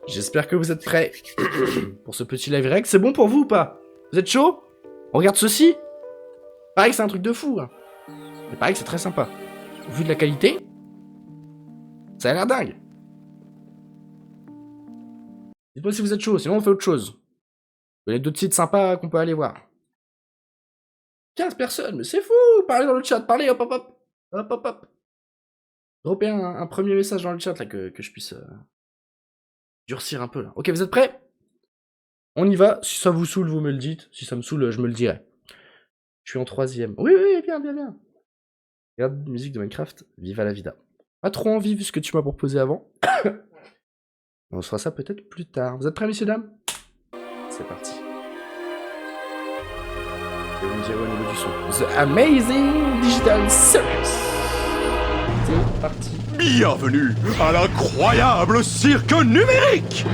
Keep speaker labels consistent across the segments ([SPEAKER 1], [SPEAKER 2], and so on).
[SPEAKER 1] J'espère que vous êtes prêts pour ce petit live rec. C'est bon pour vous ou pas? Vous êtes chaud? On regarde ceci. Pareil que c'est un truc de fou. Hein. Mais pareil que c'est très sympa. Au vu de la qualité, ça a l'air dingue. Dites-moi si vous êtes chaud, sinon on fait autre chose. Il y a d'autres sites sympas qu'on peut aller voir. 15 personnes, mais c'est fou! Parlez dans le chat, parlez, hop hop hop! Hop hop hop! Droppez un premier message dans le chat là que je puisse durcir un peu là. Ok, vous êtes prêts? On y va. Si ça vous saoule, vous me le dites. Si ça me saoule, je me le dirai. Je suis en 3ème. Oui, oui, bien, bien, bien. Regarde, musique de Minecraft, viva la vida. Pas trop envie vu ce que tu m'as proposé avant. On se fera ça peut-être plus tard. Vous êtes prêts, messieurs, dames? C'est parti. Et vous me direz au niveau du son. The Amazing Digital Circus. C'est parti.
[SPEAKER 2] Bienvenue à l'incroyable cirque numérique.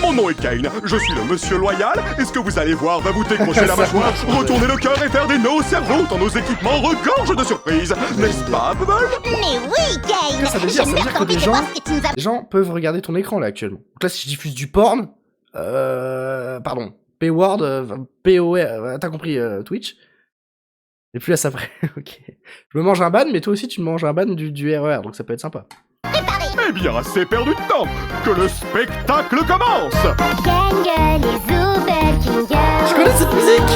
[SPEAKER 2] Mon nom est Kane, je suis le monsieur loyal, et ce que vous allez voir va vous décrocher la mâchoire, retourner le cœur et faire des nœuds au cerveau tant nos équipements regorgent de surprises. N'est-ce pas, Bubble?
[SPEAKER 3] Mais oui, Kane!
[SPEAKER 1] Ça veut dire que des gens peuvent regarder ton écran là actuellement. Donc là, si je diffuse du porn, pardon, P-word, P-O-R, t'as compris, Twitch. Et plus à ça après, ok. Je me mange un ban, mais toi aussi tu me manges un ban du RER, donc ça peut être sympa.
[SPEAKER 2] Eh bien, assez perdu de temps, que le spectacle commence.
[SPEAKER 3] Kangol et Zoubel, Kingol.
[SPEAKER 1] Je connais cette musique.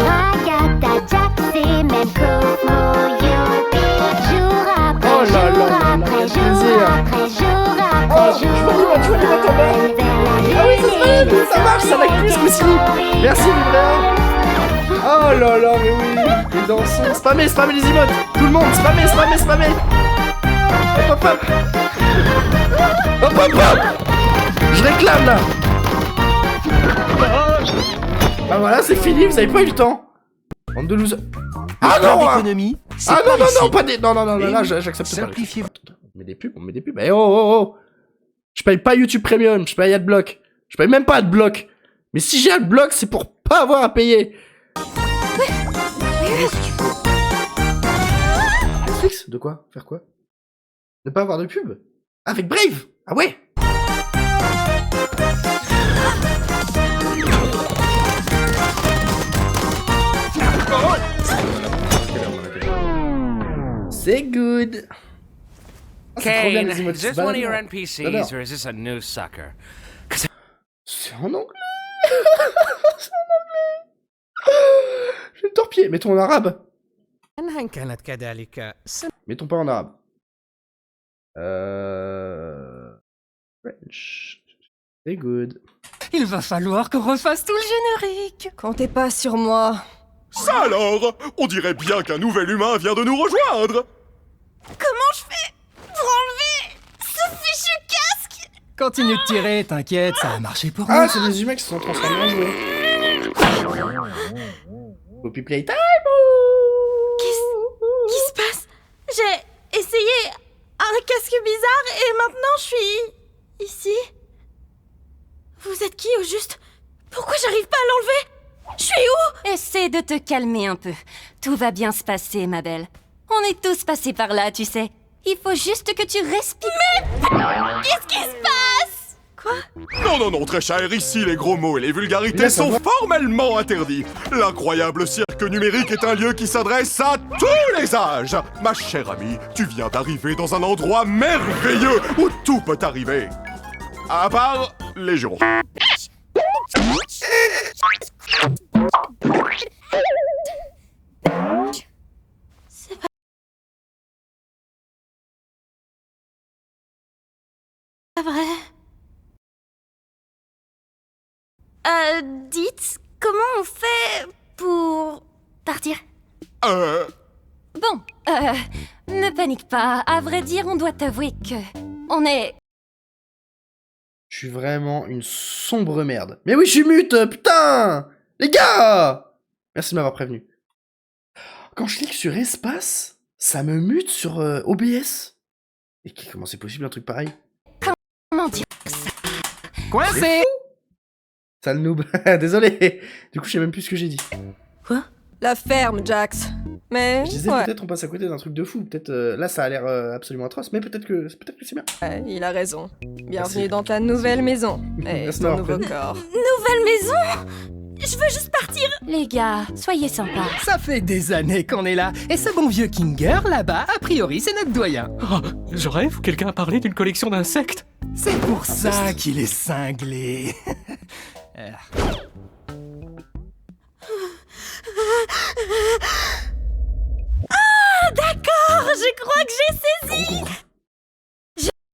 [SPEAKER 3] Ragata, Jax et même Cosmo, Youpi. Jour après
[SPEAKER 1] Oh là là
[SPEAKER 3] jour
[SPEAKER 1] là là,
[SPEAKER 3] après
[SPEAKER 1] quel
[SPEAKER 3] jour
[SPEAKER 1] plaisir.
[SPEAKER 3] après jour
[SPEAKER 1] Oh,
[SPEAKER 3] après jour.
[SPEAKER 1] je vois les tomber. Ah oui, ça marche, ça lag plus aussi. Merci, Livreur. Oh là là, mais oui. Les dansons. Spammez les emotes. Tout le monde, spammez. Hop hop hop. Hop hop hop. Je réclame là. Bah voilà, c'est fini, vous avez pas eu le temps. Bande de losers. Ah non,
[SPEAKER 4] d'économie,
[SPEAKER 1] ah non, pas des... Non, là, j'accepte pas.
[SPEAKER 4] Simplifiez-vous.
[SPEAKER 1] On met des pubs. Eh oh. Je paye pas YouTube Premium, je paye Adblock. Je paye même pas Adblock. Mais si j'ai Adblock, c'est pour pas avoir à payer. Netflix? De quoi? Faire quoi? Ne pas avoir de pub? Avec Brave? Ah ouais? C'est good. Ah, c'est trop bien,
[SPEAKER 5] Kane,
[SPEAKER 1] les emotes
[SPEAKER 5] is
[SPEAKER 1] qui se
[SPEAKER 5] this one of
[SPEAKER 1] baladent,
[SPEAKER 5] your
[SPEAKER 1] là.
[SPEAKER 5] NPCs
[SPEAKER 1] J'adore.
[SPEAKER 5] or is this a new sucker?
[SPEAKER 1] C'est en anglais. C'est en anglais. J'ai le torpiller. Mettons en arabe.
[SPEAKER 4] إنها كانت كذلك.
[SPEAKER 1] Mettons pas en arabe. French. C'est good.
[SPEAKER 4] Il va falloir qu'on refasse tout le générique.
[SPEAKER 6] Comptez pas sur moi.
[SPEAKER 2] Ça alors, on dirait bien qu'un nouvel humain vient de nous rejoindre.
[SPEAKER 6] Comment je fais pour enlever ce fichu casque?
[SPEAKER 4] Continue de tirer, t'inquiète, ça a marché pour
[SPEAKER 1] Ah,
[SPEAKER 4] nous.
[SPEAKER 1] c'est des humains qui se sont transformés en joueurs. Poppy Playtime.
[SPEAKER 6] Qu'est-ce qui se passe? J'ai essayé un casque bizarre et maintenant je suis ici. Vous êtes qui au juste? Pourquoi j'arrive pas à l'enlever? Je suis où?
[SPEAKER 7] Essaie de te calmer un peu. Tout va bien se passer, ma belle. On est tous passés par là, tu sais. Il faut juste que tu respires.
[SPEAKER 6] Qu'est-ce qui se passe? Quoi?
[SPEAKER 2] Non, très cher, ici les gros mots et les vulgarités
[SPEAKER 1] Là, ça
[SPEAKER 2] sont
[SPEAKER 1] va.
[SPEAKER 2] formellement interdits. L'incroyable cirque numérique est un lieu qui s'adresse à tous les âges. Ma chère amie, tu viens d'arriver dans un endroit merveilleux où tout peut arriver. À part les jours.
[SPEAKER 6] Pas vrai. Dites, comment on fait pour partir?
[SPEAKER 7] Bon, ne panique pas. À vrai dire, on doit t'avouer que... On est...
[SPEAKER 1] Je suis vraiment une sombre merde. Mais oui, je suis mute, putain! Les gars! Merci de m'avoir prévenu. Quand je clique sur espace, ça me mute sur OBS. Et comment c'est possible un truc pareil?
[SPEAKER 7] Comment dire?
[SPEAKER 4] Coincé.
[SPEAKER 1] Sale noob. Désolé. Du coup, je sais même plus ce que j'ai dit.
[SPEAKER 6] Quoi? La ferme, Jax.
[SPEAKER 5] Mais
[SPEAKER 1] Je disais
[SPEAKER 5] ouais,
[SPEAKER 1] peut-être on passe à côté d'un truc de fou. Peut-être là ça a l'air absolument atroce, mais peut-être que c'est bien.
[SPEAKER 5] ouais, il a raison. Bienvenue
[SPEAKER 1] Merci.
[SPEAKER 5] dans ta nouvelle maison. Et
[SPEAKER 1] Merci
[SPEAKER 5] ton
[SPEAKER 1] d'avoir
[SPEAKER 5] nouveau
[SPEAKER 1] prévenu.
[SPEAKER 5] corps.
[SPEAKER 6] Nouvelle maison? Je veux juste partir.
[SPEAKER 7] Les gars, soyez sympas.
[SPEAKER 4] Ça fait des années qu'on est là, et ce bon vieux Kinger, là-bas, a priori, c'est notre doyen.
[SPEAKER 8] Oh, je rêve, quelqu'un a parlé d'une collection d'insectes.
[SPEAKER 4] C'est pour ça qu'il est cinglé.
[SPEAKER 6] D'accord, je crois que j'ai saisi.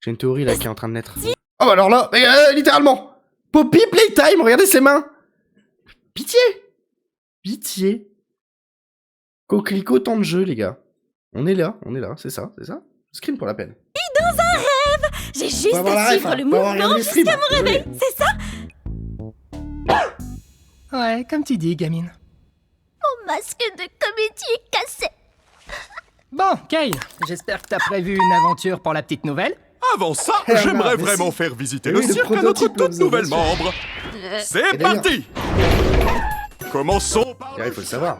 [SPEAKER 1] J'ai une théorie là qui est en train de naître. Oh bah alors là, mais, littéralement Poppy Playtime, regardez ses mains. Pitié. Pitié. Coquelicot, temps de jeu les gars. On est là, c'est ça. Screen pour la peine.
[SPEAKER 6] J'ai juste
[SPEAKER 1] Faut avoir la
[SPEAKER 6] à
[SPEAKER 1] ref,
[SPEAKER 6] suivre
[SPEAKER 1] hein.
[SPEAKER 6] le
[SPEAKER 1] Faut avoir
[SPEAKER 6] mouvement
[SPEAKER 1] regardé les streams,
[SPEAKER 6] jusqu'à mon réveil,
[SPEAKER 1] désolé.
[SPEAKER 6] c'est ça?
[SPEAKER 4] Ouais, comme tu dis, gamine.
[SPEAKER 3] Mon masque de comédie est cassé.
[SPEAKER 4] Bon, Kane, j'espère que t'as prévu une aventure pour la petite nouvelle.
[SPEAKER 2] Avant ça,
[SPEAKER 1] Herman,
[SPEAKER 2] j'aimerais
[SPEAKER 1] mais
[SPEAKER 2] vraiment
[SPEAKER 1] si.
[SPEAKER 2] faire visiter
[SPEAKER 1] Mais
[SPEAKER 2] le
[SPEAKER 1] oui, le
[SPEAKER 2] cirque à notre
[SPEAKER 1] prototype,
[SPEAKER 2] toute
[SPEAKER 1] vous avez
[SPEAKER 2] nouvelle
[SPEAKER 1] sûr.
[SPEAKER 2] membre. C'est
[SPEAKER 1] Et d'ailleurs-
[SPEAKER 2] parti. Commençons par
[SPEAKER 1] Il faut le savoir.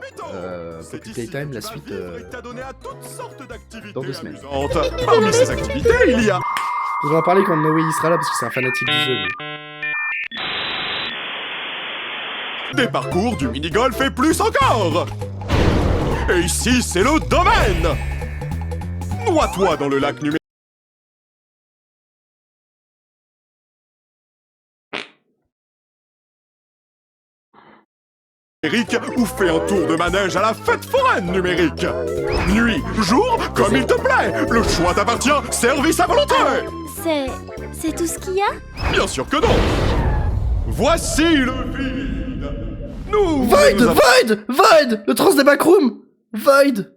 [SPEAKER 2] C'est
[SPEAKER 1] Poppy
[SPEAKER 2] ici
[SPEAKER 1] Playtime,
[SPEAKER 2] que
[SPEAKER 1] la
[SPEAKER 2] tu vas
[SPEAKER 1] suite,
[SPEAKER 2] vivre et t'adonner à toutes sortes d'activités
[SPEAKER 1] dans 2 semaines.
[SPEAKER 2] amusantes. Parmi ces activités, il y a
[SPEAKER 1] On va en parler quand Noé y sera là parce que c'est un fanatique du jeu. lui.
[SPEAKER 2] des parcours, du mini-golf et plus encore. Et ici, c'est le domaine. Noie-toi dans le lac numérique. Ou fais un tour de manège à la fête foraine numérique. Nuit, jour, comme il te plaît. Le choix t'appartient, service à volonté.
[SPEAKER 3] C'est tout ce qu'il y a?
[SPEAKER 2] Bien sûr que non. Voici le vide. Nous
[SPEAKER 1] Void,
[SPEAKER 2] nous av-
[SPEAKER 1] Void, le trans des backrooms. Void.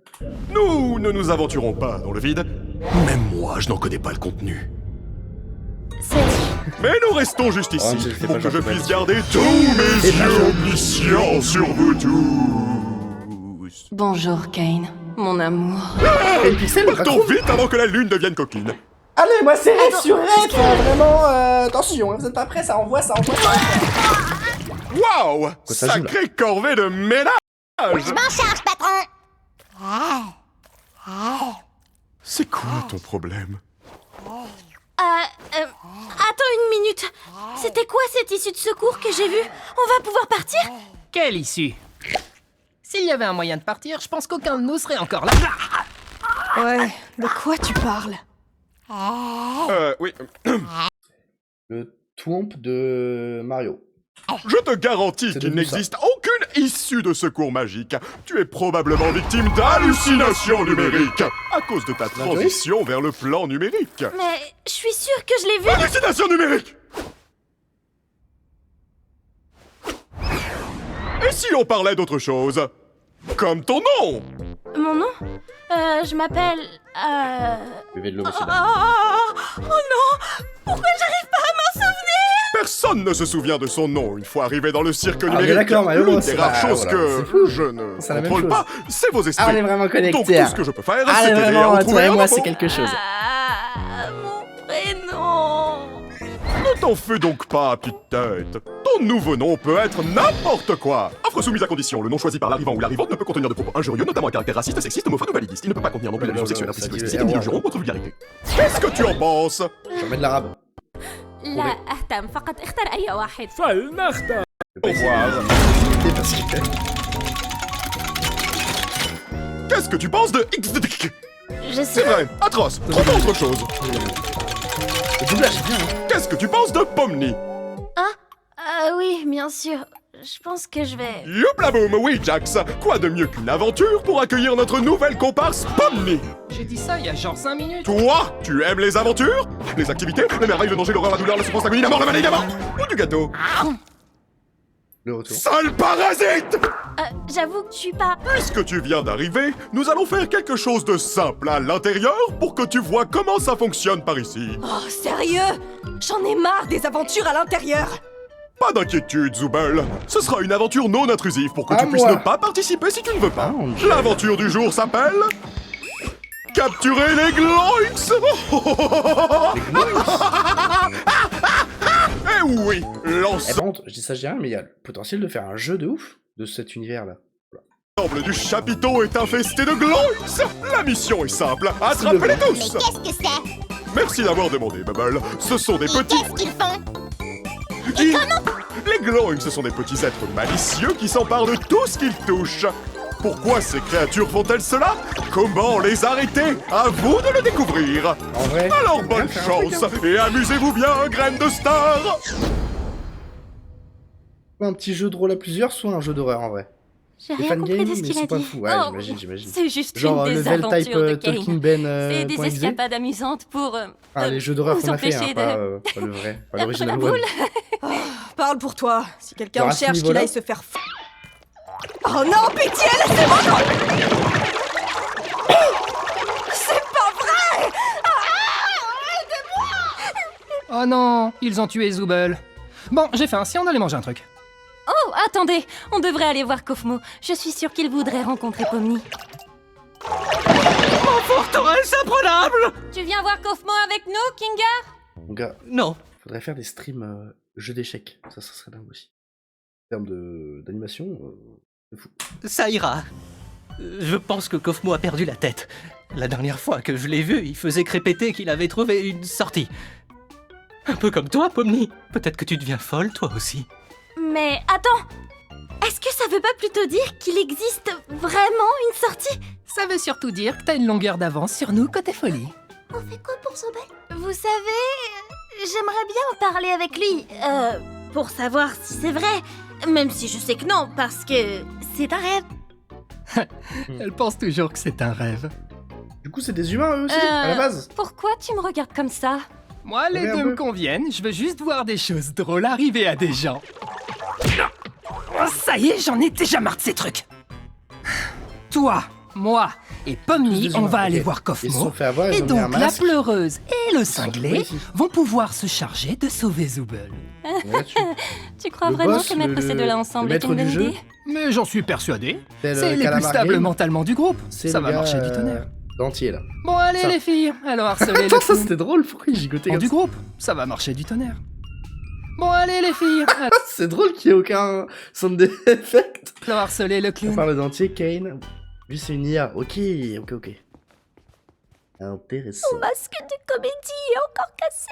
[SPEAKER 2] nous ne nous aventurons pas dans le vide. Même moi, je n'en connais pas le contenu. Mais nous restons juste ici
[SPEAKER 1] Oh, c'est
[SPEAKER 2] pour
[SPEAKER 1] pas
[SPEAKER 2] que je
[SPEAKER 1] gentil,
[SPEAKER 2] puisse
[SPEAKER 1] Max.
[SPEAKER 2] garder tous mes
[SPEAKER 1] Et pas
[SPEAKER 2] yeux
[SPEAKER 1] gentil.
[SPEAKER 2] omniscients sur vous tous.
[SPEAKER 7] Bonjour, Kane, mon amour.
[SPEAKER 1] Et le pixel,
[SPEAKER 2] Partons vite avant que la lune devienne coquine.
[SPEAKER 1] Allez, moi c'est Red sur Red, vraiment, attention, hein, vous êtes pas prêts, ça envoie.
[SPEAKER 2] Waouh!
[SPEAKER 1] ça joue, là?
[SPEAKER 2] Sacrée corvée de ménage!
[SPEAKER 3] Je m'en charge, patron.
[SPEAKER 2] C'est quoi ton problème?
[SPEAKER 6] Attends une minute. C'était quoi cette issue de secours que j'ai vue? On va pouvoir partir?
[SPEAKER 4] Quelle issue? S'il y avait un moyen de partir, je pense qu'aucun de nous serait encore là.
[SPEAKER 5] Ouais, de quoi tu parles?
[SPEAKER 2] Oui.
[SPEAKER 1] Le Twomp de Mario.
[SPEAKER 2] Je te garantis
[SPEAKER 1] C'est
[SPEAKER 2] qu'il
[SPEAKER 1] devenu ça.
[SPEAKER 2] n'existe aucune issue de secours magique. Tu es probablement victime d'hallucinations numériques à cause de ta transition vers le plan numérique.
[SPEAKER 6] Mais je suis sûre que je l'ai vue.
[SPEAKER 2] Hallucination numérique! Et si on parlait d'autre chose? Comme ton nom!
[SPEAKER 6] Mon nom? Je m'appelle...
[SPEAKER 1] Bébé de l'homme aussi.
[SPEAKER 6] Oh non! Pourquoi j'arrive pas à m'en souvenir?
[SPEAKER 2] Personne ne se souvient de son nom une fois arrivé dans le cirque
[SPEAKER 1] Ah, mais
[SPEAKER 2] numérique.
[SPEAKER 1] d'accord, Mario,
[SPEAKER 2] L'une
[SPEAKER 1] c'est
[SPEAKER 2] des rares
[SPEAKER 1] pas-
[SPEAKER 2] choses
[SPEAKER 1] voilà, c'est
[SPEAKER 2] que
[SPEAKER 1] fou.
[SPEAKER 2] je ne
[SPEAKER 1] C'est la même
[SPEAKER 2] contrôle
[SPEAKER 1] chose.
[SPEAKER 2] pas, c'est vos esprits.
[SPEAKER 1] Ah, on est vraiment
[SPEAKER 2] Donc
[SPEAKER 1] connectés.
[SPEAKER 2] tout ce que je peux faire,
[SPEAKER 1] Ah,
[SPEAKER 2] c'est
[SPEAKER 1] mais
[SPEAKER 2] t'aider à
[SPEAKER 1] vraiment,
[SPEAKER 2] en
[SPEAKER 1] toi
[SPEAKER 2] trouver
[SPEAKER 1] et
[SPEAKER 2] un
[SPEAKER 1] moi,
[SPEAKER 2] avant.
[SPEAKER 1] c'est quelque chose.
[SPEAKER 6] Mon prénom...
[SPEAKER 2] Ne t'en fais donc pas, petite tête. Ton nouveau nom peut être n'importe quoi. Offre soumise à condition. Le nom choisi par l'arrivant ou l'arrivante ne peut contenir de propos injurieux, notamment à caractère raciste, sexiste, homophobe ou validiste. Il ne peut pas contenir non plus d'allusions sexuelles implicites ou explicites, ni de jurons contre vulgarité. Qu'est-ce que tu en penses?
[SPEAKER 1] Je remets de l'arabe.
[SPEAKER 6] لا أهتم فقط اختر أي واحد.
[SPEAKER 2] Au revoir. Qu'est-ce que tu penses de XDK?
[SPEAKER 6] Je
[SPEAKER 2] C'est
[SPEAKER 6] sais...
[SPEAKER 2] vrai, atroce. Trouve autre chose.
[SPEAKER 1] Le doublage est bien, hein.
[SPEAKER 2] Qu'est-ce que tu penses de Pomni?
[SPEAKER 6] oui, bien sûr. Je pense que je vais...
[SPEAKER 2] Youplaboum, oui, Jax. Quoi de mieux qu'une aventure pour accueillir notre nouvelle comparse Pomni?
[SPEAKER 4] J'ai dit ça il y a genre 5 minutes.
[SPEAKER 2] Toi, tu aimes les aventures? Les activités? Les merveilles, le danger, l'horreur, la douleur, la souffrance, l'agonie, la mort, le mal, évidemment? Ou du gâteau?
[SPEAKER 1] Le retour.
[SPEAKER 2] Sale parasite!
[SPEAKER 6] J'avoue que je suis pas...
[SPEAKER 2] Puisque tu viens d'arriver, nous allons faire quelque chose de simple à l'intérieur pour que tu vois comment ça fonctionne par ici.
[SPEAKER 5] Oh, sérieux? J'en ai marre des aventures à l'intérieur.
[SPEAKER 2] Pas d'inquiétude, Zoubel. Ce sera une aventure non intrusive pour que
[SPEAKER 1] À
[SPEAKER 2] tu puisses
[SPEAKER 1] moi.
[SPEAKER 2] ne pas participer si tu ne veux pas.
[SPEAKER 1] Ah, mon Dieu.
[SPEAKER 2] L'aventure du jour s'appelle... Capturer les Gloinks. Eh oui,
[SPEAKER 1] Eh,
[SPEAKER 2] lance...
[SPEAKER 1] par contre, je dis ça, je dis rien, mais il y a le potentiel de faire un jeu de ouf de cet univers-là.
[SPEAKER 2] L'ensemble du chapiteau est infesté de Gloins. La mission est simple, attrapez-les tous.
[SPEAKER 3] Mais qu'est-ce que c'est?
[SPEAKER 2] Merci d'avoir demandé, Bubble. Ce sont des
[SPEAKER 3] Et
[SPEAKER 2] petits...
[SPEAKER 3] qu'est-ce qu'ils font?
[SPEAKER 2] Les Gloins, ce sont des petits êtres malicieux qui s'emparent de tout ce qu'ils touchent. Pourquoi ces créatures font-elles cela? Comment les arrêter? À vous de le découvrir.
[SPEAKER 1] En vrai.
[SPEAKER 2] Alors bonne
[SPEAKER 1] Faire un truc,
[SPEAKER 2] chance et amusez-vous bien, graine de star.
[SPEAKER 1] Un petit jeu de rôle à plusieurs, soit un jeu d'horreur en vrai.
[SPEAKER 7] J'ai
[SPEAKER 1] Les
[SPEAKER 7] rien compris
[SPEAKER 1] fangames,
[SPEAKER 7] de ce
[SPEAKER 1] mais
[SPEAKER 7] qu'il a
[SPEAKER 1] c'est pas
[SPEAKER 7] dit.
[SPEAKER 1] fou. Ouais,
[SPEAKER 7] Oh,
[SPEAKER 1] j'imagine.
[SPEAKER 7] c'est juste
[SPEAKER 1] Genre
[SPEAKER 7] une des
[SPEAKER 1] level type
[SPEAKER 7] aventures de
[SPEAKER 1] Tolkien
[SPEAKER 7] Kane.
[SPEAKER 1] Ben.
[SPEAKER 7] C'est des
[SPEAKER 1] point XD.
[SPEAKER 7] escapades amusantes pour
[SPEAKER 1] Les jeux d'horreur
[SPEAKER 7] vous
[SPEAKER 1] qu'on a fait,
[SPEAKER 7] empêcher
[SPEAKER 1] hein,
[SPEAKER 7] de...
[SPEAKER 1] pas le vrai, pas
[SPEAKER 7] la
[SPEAKER 1] l'original
[SPEAKER 7] boule.
[SPEAKER 1] web.
[SPEAKER 5] Parle pour toi. Si quelqu'un
[SPEAKER 1] Alors,
[SPEAKER 5] en
[SPEAKER 1] à ce
[SPEAKER 5] cherche, qu'il
[SPEAKER 1] niveau-là-
[SPEAKER 5] aille se faire Oh non, pitié, laissez-moi. C'est pas vrai.
[SPEAKER 4] Oh non, ils ont tué Zooble. Bon, j'ai faim, si on allait manger un truc.
[SPEAKER 7] Oh, attendez, on devrait aller voir Kofmo. Je suis sûre qu'il voudrait rencontrer Pomni.
[SPEAKER 8] Forteresse imprenable!
[SPEAKER 7] Tu viens voir Kofmo avec nous, Kinga?
[SPEAKER 1] Mon gars,
[SPEAKER 8] Non.
[SPEAKER 1] faudrait faire des streams jeux d'échecs. Ça serait dingue aussi. En termes d'animation, c'est fou.
[SPEAKER 8] Ça ira. Je pense que Kofmo a perdu la tête. La dernière fois que je l'ai vu, il faisait crépéter qu'il avait trouvé une sortie. Un peu comme toi, Pomni. Peut-être que tu deviens folle, toi aussi.
[SPEAKER 6] Mais attends, est-ce que ça veut pas plutôt dire qu'il existe vraiment une sortie?
[SPEAKER 4] Ça veut surtout dire que t'as une longueur d'avance sur nous côté folie.
[SPEAKER 3] On fait quoi pour Sobel?
[SPEAKER 6] Vous savez, j'aimerais bien en parler avec lui, pour savoir si c'est vrai, même si je sais que non, parce que c'est un rêve.
[SPEAKER 4] Elle pense toujours que c'est un rêve.
[SPEAKER 1] Du coup, c'est des humains eux aussi, à la base.
[SPEAKER 7] Pourquoi tu me regardes comme ça?
[SPEAKER 4] Moi, les
[SPEAKER 1] Ouais, un
[SPEAKER 4] deux
[SPEAKER 1] peu.
[SPEAKER 4] me conviennent, je veux juste voir des choses drôles arriver à des gens. Oh, ça y est, j'en ai déjà marre de ces trucs. Toi, moi et Pomni,
[SPEAKER 1] Tous des
[SPEAKER 4] on
[SPEAKER 1] humains,
[SPEAKER 4] va aller
[SPEAKER 1] ok.
[SPEAKER 4] voir
[SPEAKER 1] Ils se sont
[SPEAKER 4] Kofmo.
[SPEAKER 1] fait avoir,
[SPEAKER 4] Et
[SPEAKER 1] ils ont mis un
[SPEAKER 4] donc, la
[SPEAKER 1] masque.
[SPEAKER 4] pleureuse et le
[SPEAKER 1] Oui,
[SPEAKER 4] cinglé
[SPEAKER 1] si.
[SPEAKER 4] vont pouvoir se charger de sauver Zooble.
[SPEAKER 1] Ouais,
[SPEAKER 7] Tu crois
[SPEAKER 1] Le
[SPEAKER 7] vraiment
[SPEAKER 1] boss,
[SPEAKER 7] que mettre ces deux-là ensemble
[SPEAKER 1] le
[SPEAKER 7] est
[SPEAKER 1] maître
[SPEAKER 7] une bonne
[SPEAKER 1] du jeu,
[SPEAKER 7] idée?
[SPEAKER 4] Mais j'en suis persuadé.
[SPEAKER 1] c'est
[SPEAKER 4] C'est
[SPEAKER 1] le
[SPEAKER 4] les plus
[SPEAKER 1] Calamar
[SPEAKER 4] stables
[SPEAKER 1] Game,
[SPEAKER 4] mentalement du groupe.
[SPEAKER 1] c'est
[SPEAKER 4] Ça
[SPEAKER 1] le
[SPEAKER 4] va
[SPEAKER 1] gars,
[SPEAKER 4] marcher du tonnerre.
[SPEAKER 1] D'entier là.
[SPEAKER 4] Bon, allez
[SPEAKER 1] Ça.
[SPEAKER 4] les filles, alors harcelez le
[SPEAKER 1] Attends, ça
[SPEAKER 4] clown.
[SPEAKER 1] c'était drôle, pourquoi il gigotait comme
[SPEAKER 4] Du
[SPEAKER 1] ça?
[SPEAKER 4] groupe, ça va marcher du tonnerre. Bon, allez les filles,
[SPEAKER 1] C'est drôle qu'il n'y ait aucun sound effect.
[SPEAKER 4] alors harcelez le
[SPEAKER 1] On
[SPEAKER 4] clown.
[SPEAKER 1] parle d'entier, Kane. Lui, c'est une IA. Ok. Intéressant.
[SPEAKER 3] Mon masque de comédie est encore cassé.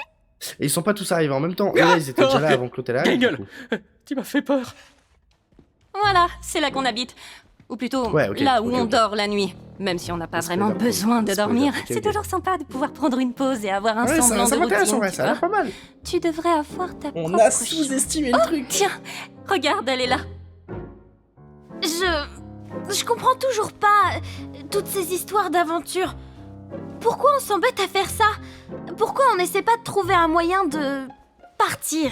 [SPEAKER 1] Et ils sont pas tous arrivés en même temps. Eux, là, ils étaient déjà là avant que l'autre est là.
[SPEAKER 8] Ta
[SPEAKER 1] du
[SPEAKER 8] gueule.
[SPEAKER 1] coup.
[SPEAKER 8] Tu m'as fait peur.
[SPEAKER 7] Voilà, c'est là qu'on habite. Ou plutôt,
[SPEAKER 1] Ouais, ok,
[SPEAKER 7] là où
[SPEAKER 1] ok,
[SPEAKER 7] on
[SPEAKER 1] ok.
[SPEAKER 7] dort la nuit. Même si on n'a pas
[SPEAKER 1] Spoiler,
[SPEAKER 7] vraiment besoin de
[SPEAKER 1] spoiler,
[SPEAKER 7] dormir,
[SPEAKER 1] ok,
[SPEAKER 7] c'est
[SPEAKER 1] ok.
[SPEAKER 7] toujours sympa de pouvoir prendre une pause et avoir un
[SPEAKER 1] Ouais,
[SPEAKER 7] semblant
[SPEAKER 1] ça
[SPEAKER 7] de
[SPEAKER 1] m'intéresse en
[SPEAKER 7] routine,
[SPEAKER 1] vrai,
[SPEAKER 7] tu
[SPEAKER 1] ça a l'air
[SPEAKER 7] vois.
[SPEAKER 1] pas mal.
[SPEAKER 7] Tu devrais avoir ta
[SPEAKER 1] On
[SPEAKER 7] propre
[SPEAKER 1] a
[SPEAKER 7] chambre.
[SPEAKER 1] sous-estimé le truc.
[SPEAKER 7] Tiens, regarde, elle est là.
[SPEAKER 6] Je comprends toujours pas toutes ces histoires d'aventure. Pourquoi on s'embête à faire ça? Pourquoi on n'essaie pas de trouver un moyen de partir?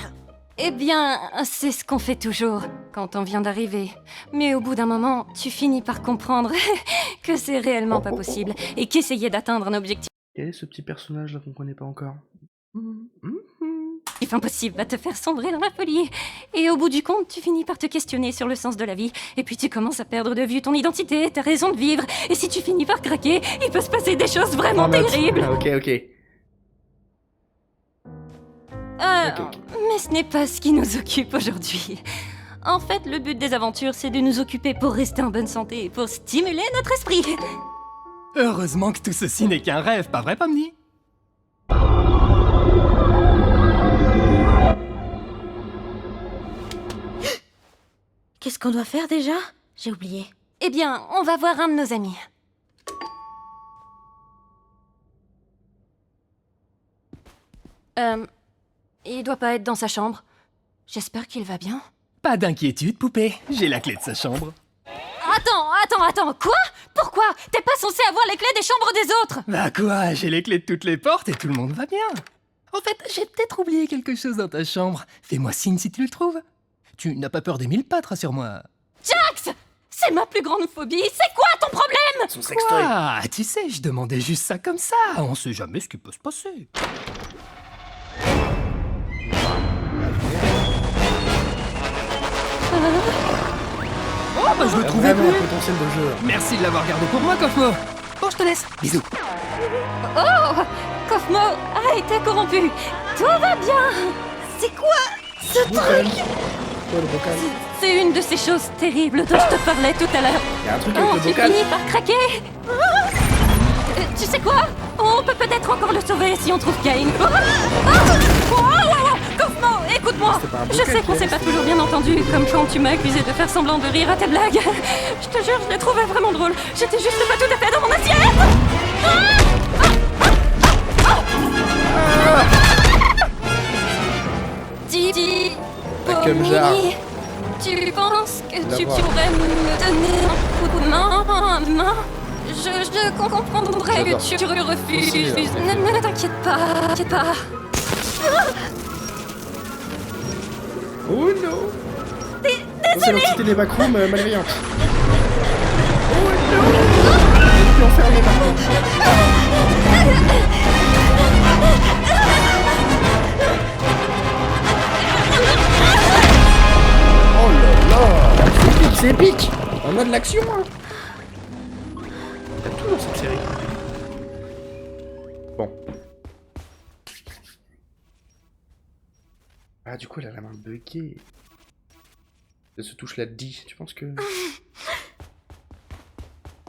[SPEAKER 7] Eh bien, c'est ce qu'on fait toujours quand on vient d'arriver. Mais au bout d'un moment, tu finis par comprendre que c'est réellement pas possible et qu'essayer d'atteindre un objectif
[SPEAKER 1] Quel est ce petit personnage là qu'on connaît pas encore?
[SPEAKER 7] impossible va te faire sombrer dans la folie. Et au bout du compte, tu finis par te questionner sur le sens de la vie. Et puis tu commences à perdre de vue ton identité, ta raison de vivre. Et si tu finis par craquer, il peut se passer des choses vraiment
[SPEAKER 1] En note.
[SPEAKER 7] terribles.
[SPEAKER 1] Ah, ok. Ok.
[SPEAKER 7] Mais ce n'est pas ce qui nous occupe aujourd'hui. En fait, le but des aventures, c'est de nous occuper pour rester en bonne santé et pour stimuler notre esprit.
[SPEAKER 4] Heureusement que tout ceci n'est qu'un rêve, pas vrai, Pomni?
[SPEAKER 6] Qu'est-ce qu'on doit faire déjà? J'ai oublié.
[SPEAKER 7] Eh bien, on va voir un de nos amis. Il doit pas être dans sa chambre. J'espère qu'il va bien.
[SPEAKER 4] Pas d'inquiétude, poupée, j'ai la clé de sa chambre.
[SPEAKER 7] Attends, quoi? Pourquoi? T'es pas censé avoir les clés des chambres des autres?
[SPEAKER 4] Bah quoi, j'ai les clés de toutes les portes et tout le monde va bien. En fait, j'ai peut-être oublié quelque chose dans ta chambre. Fais-moi signe si tu le trouves. Tu n'as pas peur des mille pattes, rassure-moi.
[SPEAKER 7] Jax! C'est ma plus grande phobie, c'est quoi ton problème?
[SPEAKER 1] Son sextoy.
[SPEAKER 4] Ah, tu sais, je demandais juste ça comme ça. On sait jamais ce qui peut se passer. Oh, bah je le trouvais
[SPEAKER 1] Vraiment un
[SPEAKER 4] plus.
[SPEAKER 1] potentiel de jeu.
[SPEAKER 4] Merci de l'avoir gardé pour moi, Kofmo. Bon, je te laisse. Bisous.
[SPEAKER 7] Oh! Kofmo a été corrompu. Tout va bien.
[SPEAKER 6] C'est quoi ce truc?
[SPEAKER 1] Quoi, le bocal?
[SPEAKER 7] C'est une de ces choses terribles dont je te parlais tout à l'heure.
[SPEAKER 1] Il y a un truc avec
[SPEAKER 7] Oh,
[SPEAKER 1] le
[SPEAKER 7] tu
[SPEAKER 1] bocal.
[SPEAKER 7] finis par craquer. Tu sais quoi? On peut peut-être encore le sauver si on trouve Kane. Kaufman, écoute-moi.
[SPEAKER 1] C'était pas un
[SPEAKER 7] Je
[SPEAKER 1] bocal
[SPEAKER 7] sais
[SPEAKER 1] qui
[SPEAKER 7] qu'on
[SPEAKER 1] est
[SPEAKER 7] s'est pas
[SPEAKER 1] resté.
[SPEAKER 7] toujours bien entendu, comme quand tu m'as accusé de faire semblant de rire à tes blagues. Je te jure, je les trouvais vraiment drôles. J'étais juste pas tout à fait dans mon assiette. Dis,
[SPEAKER 1] Comme genre.
[SPEAKER 7] tu penses que tu
[SPEAKER 1] D'avoir.
[SPEAKER 7] pourrais me donner un coup de main? Je comprendrais
[SPEAKER 1] J'adore.
[SPEAKER 7] que tu refuses.
[SPEAKER 1] Aussi, là.
[SPEAKER 7] Ne t'inquiète pas.
[SPEAKER 1] Oh non. C'est l'entité des backrooms malveillante. Oh non. J'ai pu enfermer maintenant. Oh là là. C'est épique. On a de l'action, hein. Il y a tout dans cette série. Bon. Ah, du coup, elle a la main buggée. Elle se touche la D. Tu penses que.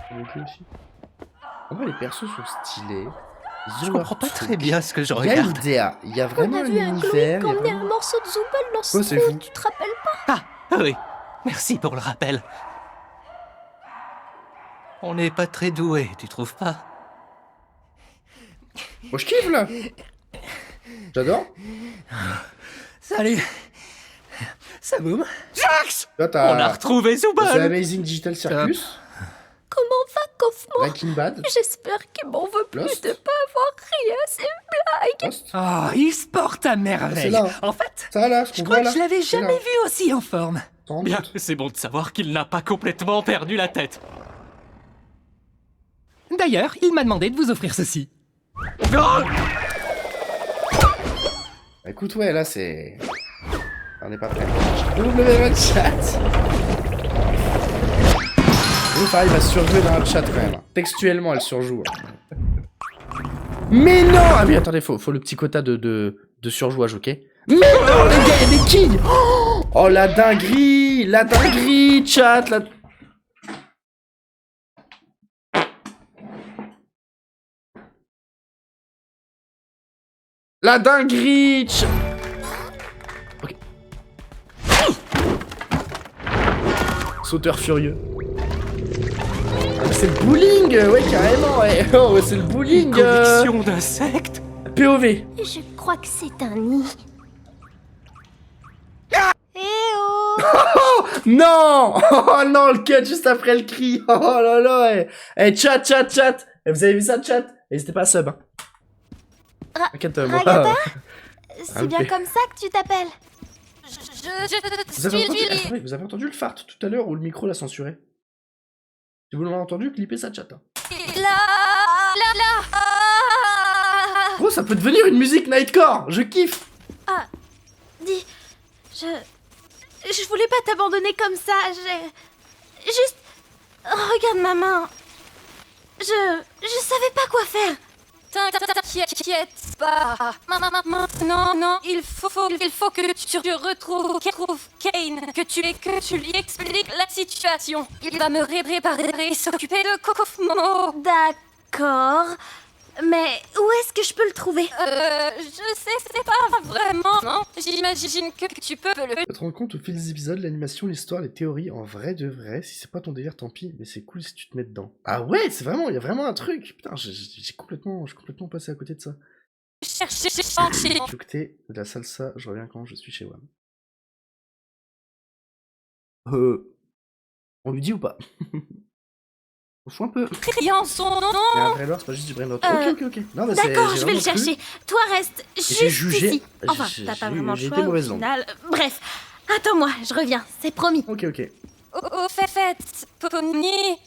[SPEAKER 1] C'est buggé aussi. En vrai, les persos sont stylés. Ils
[SPEAKER 8] Je
[SPEAKER 1] ont
[SPEAKER 8] comprends
[SPEAKER 1] leur
[SPEAKER 8] pas
[SPEAKER 1] truc.
[SPEAKER 8] très bien ce que je
[SPEAKER 1] Il y a une
[SPEAKER 8] regarde.
[SPEAKER 1] idée. Il y a
[SPEAKER 3] On
[SPEAKER 1] vraiment
[SPEAKER 3] a
[SPEAKER 1] un
[SPEAKER 3] vu un
[SPEAKER 1] univers.
[SPEAKER 3] Chloé
[SPEAKER 1] il y a
[SPEAKER 3] emmener un
[SPEAKER 1] vraiment-
[SPEAKER 3] morceau de Zooble dans ce
[SPEAKER 1] Ouais, c'est
[SPEAKER 3] trou,
[SPEAKER 1] fou.
[SPEAKER 3] tu te rappelles pas?
[SPEAKER 8] Ah, oui. Merci pour le rappel. On n'est pas très doués, tu trouves pas?
[SPEAKER 1] Moi, je kiffe là. J'adore.
[SPEAKER 4] Salut. Ça boum.
[SPEAKER 8] Jax!
[SPEAKER 1] Là,
[SPEAKER 8] On a
[SPEAKER 1] t'as.
[SPEAKER 8] retrouvé
[SPEAKER 1] The
[SPEAKER 8] Zubal!
[SPEAKER 1] Amazing Digital Circus.
[SPEAKER 3] Comment va Kaufman?
[SPEAKER 1] Breaking Bad.
[SPEAKER 3] J'espère qu'il m'en veut plus
[SPEAKER 1] Lost.
[SPEAKER 3] de pas avoir ri à ses blagues.
[SPEAKER 1] Lost.
[SPEAKER 4] Oh, il se porte à
[SPEAKER 1] C'est
[SPEAKER 4] merveille.
[SPEAKER 1] là.
[SPEAKER 4] En fait,
[SPEAKER 1] Ça là, ce
[SPEAKER 4] je
[SPEAKER 1] qu'on
[SPEAKER 4] crois
[SPEAKER 1] voit
[SPEAKER 4] que
[SPEAKER 1] là.
[SPEAKER 4] je l'avais
[SPEAKER 1] C'est
[SPEAKER 4] jamais
[SPEAKER 1] là.
[SPEAKER 4] vu aussi en forme.
[SPEAKER 1] T'en rends
[SPEAKER 8] Bien,
[SPEAKER 1] compte
[SPEAKER 8] c'est bon de savoir qu'il n'a pas complètement perdu la tête.
[SPEAKER 4] D'ailleurs, il m'a demandé de vous offrir ceci.
[SPEAKER 8] Oh,
[SPEAKER 1] Bah, écoute, ouais, là c'est. On n'est pas prêt. W le chat. Ouf, il va surjouer dans le chat quand même. Textuellement, elle surjoue. Mais non! Ah oui, attendez, faut le petit quota de surjouage, ok? Mais non, les gars, il y a des quilles! Oh, la dinguerie! La dinguerie, chat! La... La dinguerie! Ok. Sauteur furieux. Ah, mais c'est le bowling! Ouais, carrément, ouais! Oh, ouais, c'est le bowling!
[SPEAKER 8] collection d'insectes?
[SPEAKER 1] POV!
[SPEAKER 3] Je crois que c'est un nid. Eh oh!
[SPEAKER 1] Non! Oh non, le cut juste après le cri! Oh là là! Chat! Eh, vous avez vu ça, chat? N'hésitez pas à sub, hein. T'inquiète, moi.
[SPEAKER 3] Ragata? C'est
[SPEAKER 1] Ah,
[SPEAKER 3] bien
[SPEAKER 1] ok.
[SPEAKER 3] comme ça que tu t'appelles?
[SPEAKER 1] Vous avez entendu... Attendez, vous avez entendu le fart tout à l'heure où le micro l'a censuré? Si vous l'avez entendu, clippez ça, chat. Hein. Gros, ça peut devenir une musique nightcore! Je kiffe!
[SPEAKER 6] Dis, je voulais pas t'abandonner comme ça, juste... Regarde ma main. Je savais pas quoi faire.
[SPEAKER 7] T'inquiète pas. Maintenant, non, il faut que tu retrouves Kane, que tu lui expliques la situation. Il va me réparer et s'occuper de Kaufman.
[SPEAKER 6] D'accord. Mais où est-ce que je peux le trouver?
[SPEAKER 7] Je sais, c'est pas vraiment, non. J'imagine que tu peux le...
[SPEAKER 1] Tu te rends compte au fil des épisodes, l'animation, l'histoire, les théories, en vrai de vrai, si c'est pas ton délire, tant pis, mais c'est cool si tu te mets dedans. Ah ouais, c'est vraiment, il y a vraiment un truc. Putain, je suis complètement passé à côté de ça.
[SPEAKER 7] chercher.
[SPEAKER 1] Écoutez, de la salsa, je reviens quand je suis chez WAM. On lui dit ou pas? On fout un peu.
[SPEAKER 7] Criant son nom.
[SPEAKER 1] Mais un vrai lore, c'est pas juste du brain rot. Ok. Non, mais
[SPEAKER 6] D'accord,
[SPEAKER 1] j'ai
[SPEAKER 6] je vais le
[SPEAKER 1] vraiment cru.
[SPEAKER 6] chercher. Toi, reste juste
[SPEAKER 1] J'ai jugé.
[SPEAKER 6] ici. Enfin,
[SPEAKER 1] J'ai-
[SPEAKER 6] t'as pas
[SPEAKER 1] j'ai-
[SPEAKER 6] vraiment le
[SPEAKER 1] j'ai
[SPEAKER 6] choix
[SPEAKER 1] été
[SPEAKER 6] au
[SPEAKER 1] mauvaise langue.
[SPEAKER 6] final. Bref, attends-moi, je reviens, c'est promis.
[SPEAKER 1] Ok.
[SPEAKER 7] Au fait, Pony.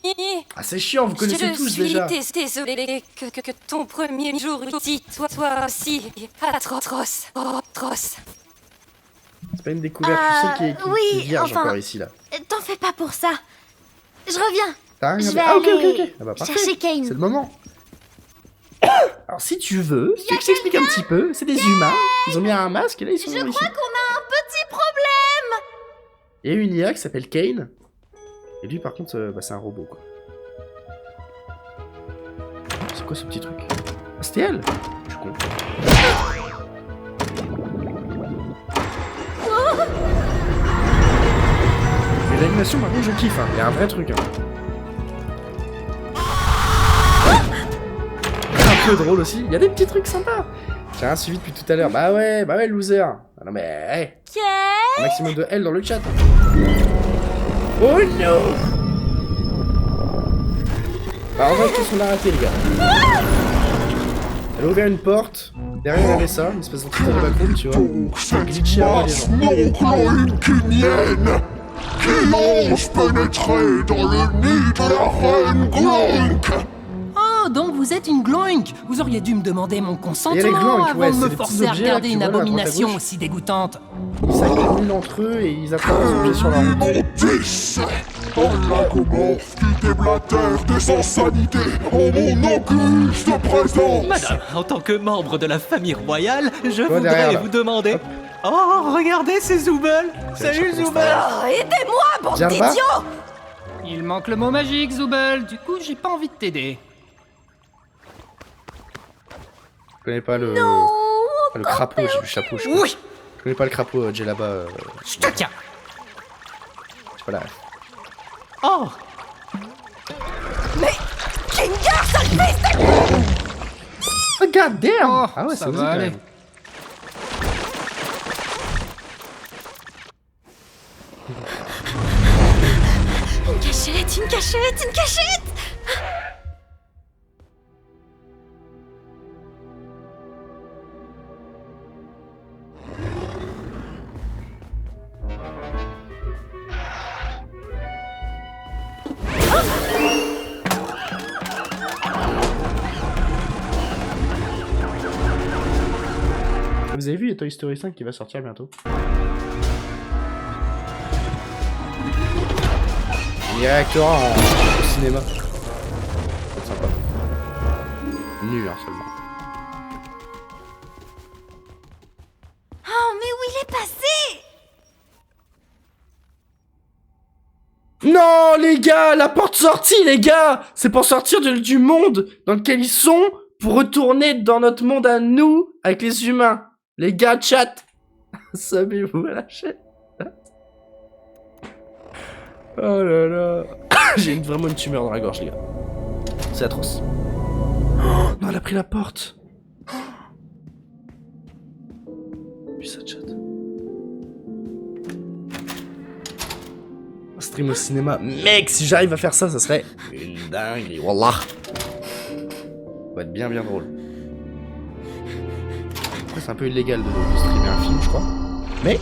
[SPEAKER 1] Ah, c'est chiant, vous connaissez tous déjà.
[SPEAKER 7] Désolé que ton premier jour ici, toi aussi, atroce.
[SPEAKER 1] C'est pas une découverte, tu sais, qui est
[SPEAKER 6] oui,
[SPEAKER 1] vierge
[SPEAKER 6] enfin,
[SPEAKER 1] encore ici, là.
[SPEAKER 6] T'en fais pas pour ça. Je reviens.
[SPEAKER 1] T'as rien
[SPEAKER 6] Je
[SPEAKER 1] regardé?
[SPEAKER 6] vais
[SPEAKER 1] Ah, ok.
[SPEAKER 6] aller
[SPEAKER 1] Ah bah, parfait.
[SPEAKER 6] chercher Kane.
[SPEAKER 1] C'est le moment. Alors, si tu veux, je t'explique un petit peu. C'est des humains. Ils ont mis un masque et là, ils sont ici.
[SPEAKER 6] qu'on a un petit problème.
[SPEAKER 1] Il y a une IA qui s'appelle Kane. Et lui, par contre, bah, c'est un robot, quoi. C'est quoi ce petit truc? Ah, c'était elle? Je suis con. Mais l'animation, par contre, je kiffe, hein. Il y a un vrai truc, hein. Un peu drôle aussi. Il y a des petits trucs sympas. J'ai rien suivi depuis tout à l'heure. Bah ouais, loser. Ah non mais, hey. Un maximum de L dans le chat. Oh no. Bah, on va tous on a raté, les gars. Elle a ouvert une porte. Derrière, il y avait ça, une espèce d'entité de backroom, tu vois. Glitché à les gens.
[SPEAKER 2] Mon clan Kinienne qui ose pénétrer dans le nid de la reine Glonk.
[SPEAKER 4] Oh, donc vous êtes une gloink. Vous auriez dû me demander mon
[SPEAKER 1] Et les
[SPEAKER 4] consentement
[SPEAKER 1] glanks,
[SPEAKER 4] avant
[SPEAKER 1] ouais,
[SPEAKER 4] de
[SPEAKER 1] c'est
[SPEAKER 4] me
[SPEAKER 1] des petits
[SPEAKER 4] forcer à
[SPEAKER 1] objets, là,
[SPEAKER 4] regarder
[SPEAKER 1] que
[SPEAKER 4] une
[SPEAKER 1] tu vois, là, à droite, à
[SPEAKER 4] abomination
[SPEAKER 1] gauche.
[SPEAKER 4] aussi dégoûtante.
[SPEAKER 1] Ils s'accumulent entre eux et ils attrapent des objets sur la route.
[SPEAKER 2] Montis, un lagomorphe qui déblatère des insanités en mon auguste présence.
[SPEAKER 8] Madame, en tant que membre de la famille royale, je
[SPEAKER 1] Toi,
[SPEAKER 8] voudrais
[SPEAKER 1] derrière, là.
[SPEAKER 8] vous demander... Oh, regardez, c'est Zooble. Salut,
[SPEAKER 1] chapeau
[SPEAKER 8] Zooble.
[SPEAKER 5] Oh, aidez-moi, bande
[SPEAKER 1] Jarba
[SPEAKER 5] d'idiots!
[SPEAKER 4] Il manque le mot magique, Zooble. Du coup, j'ai pas envie de t'aider.
[SPEAKER 1] Je connais pas le... le crapaud, j'ai le chapeau, je crois.
[SPEAKER 4] Oui,
[SPEAKER 1] Je connais pas le crapaud, j'ai là-bas...
[SPEAKER 4] je te tiens.
[SPEAKER 1] Je sais pas là.
[SPEAKER 8] Oh,
[SPEAKER 5] Mais Kingar, sale fils de...
[SPEAKER 1] Oh god damn.
[SPEAKER 4] Oh,
[SPEAKER 1] Ah ouais,
[SPEAKER 4] ça
[SPEAKER 1] c'est osé
[SPEAKER 4] va
[SPEAKER 1] quand
[SPEAKER 4] aller.
[SPEAKER 1] même.
[SPEAKER 6] Une cachette, une cachette, une cachette!
[SPEAKER 1] Vous avez vu, il y a Toy Story 5 qui va sortir bientôt. Il y réactera en cinéma. C'est sympa. Nu, hein, seulement.
[SPEAKER 6] Oh, mais où il est passé?
[SPEAKER 1] Non, les gars, la porte sortie, les gars. C'est pour sortir du monde dans lequel ils sont, pour retourner dans notre monde à nous, avec les humains. Les gars, chat. Sabez-vous à la chaîne. Oh là là. J'ai vraiment une tumeur dans la gorge, les gars. C'est atroce. Oh, non, elle a pris la porte. Puis ça, chat. Un stream au cinéma. Mec, si j'arrive à faire ça, ça serait une dingue. Wallah. Ça va être bien drôle. Après, c'est un peu illégal de streamer un film, je crois. Mais...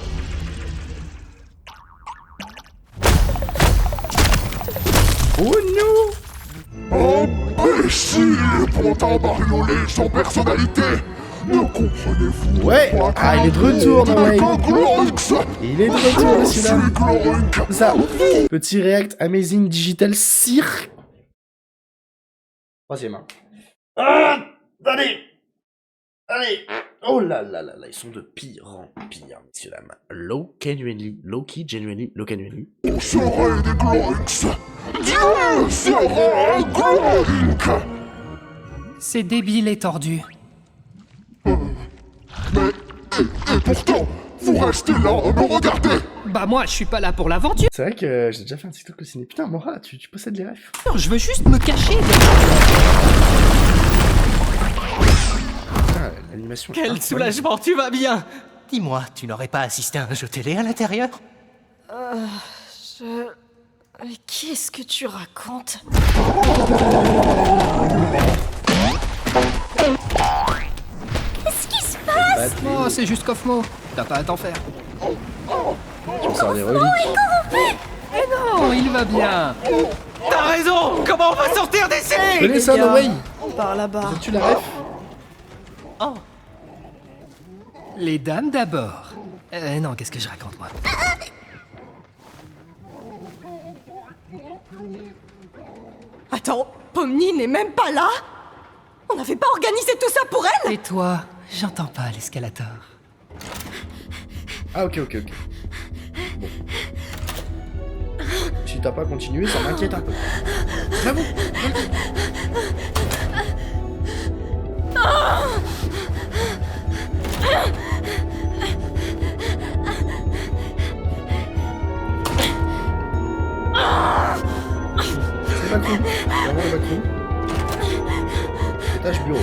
[SPEAKER 1] Oh non!
[SPEAKER 2] Imbécile, pantin bariolé sans personnalité. Ne comprenez-vous
[SPEAKER 1] Ouais.
[SPEAKER 2] pas que
[SPEAKER 1] Ah, il est de
[SPEAKER 2] mon
[SPEAKER 1] retour,
[SPEAKER 2] nom
[SPEAKER 1] no way.
[SPEAKER 2] n'est qu'un Glonx.
[SPEAKER 1] Il est de retour,
[SPEAKER 2] Je
[SPEAKER 1] celui-là.
[SPEAKER 2] suis Glonk.
[SPEAKER 1] Ça. Petit React Amazing Digital Cirque. Troisième. Hein. Ah, allez. Allez. Oh là là là là, ils sont de pire en pire, messieurs dames. Low genuinely, low-key genuinely, low genuinely.
[SPEAKER 2] On serait des Glonks. Dieu sera un Glonk.
[SPEAKER 4] C'est débile et tordu.
[SPEAKER 2] Et pourtant, vous restez là à me regarder.
[SPEAKER 4] Bah moi, je suis pas là pour l'aventure.
[SPEAKER 1] C'est vrai que j'ai déjà fait un TikTok au ciné. Putain, Mora, tu possèdes les refs.
[SPEAKER 4] Je veux juste me cacher.
[SPEAKER 1] Putain, l'animation. est
[SPEAKER 8] quel
[SPEAKER 1] incroyable.
[SPEAKER 8] soulagement, tu vas bien. Dis-moi, tu n'aurais pas assisté à un jeu télé à l'intérieur?
[SPEAKER 5] Mais qu'est-ce que tu racontes?
[SPEAKER 6] Qu'est-ce qui se passe?
[SPEAKER 4] Oh, c'est juste Kofmo. T'as pas à t'en faire.
[SPEAKER 1] Tu me sors des reliques.
[SPEAKER 4] Eh non, il va bien.
[SPEAKER 8] T'as raison. Comment on va sortir d'ici?
[SPEAKER 1] Venez ça, no way.
[SPEAKER 5] Par là-bas.
[SPEAKER 1] Tu la ref?
[SPEAKER 8] Oh,
[SPEAKER 4] Les dames d'abord. Non, qu'est-ce que je raconte, moi?
[SPEAKER 5] Attends, Pomni n'est même pas là? On n'avait pas organisé tout ça pour elle?
[SPEAKER 4] Et toi, j'entends pas l'escalator.
[SPEAKER 1] Ah, ok. Si t'as pas continué, ça m'inquiète un peu. J'avoue. C'est pas cool. C'est vraiment pas cool. Étage bureau.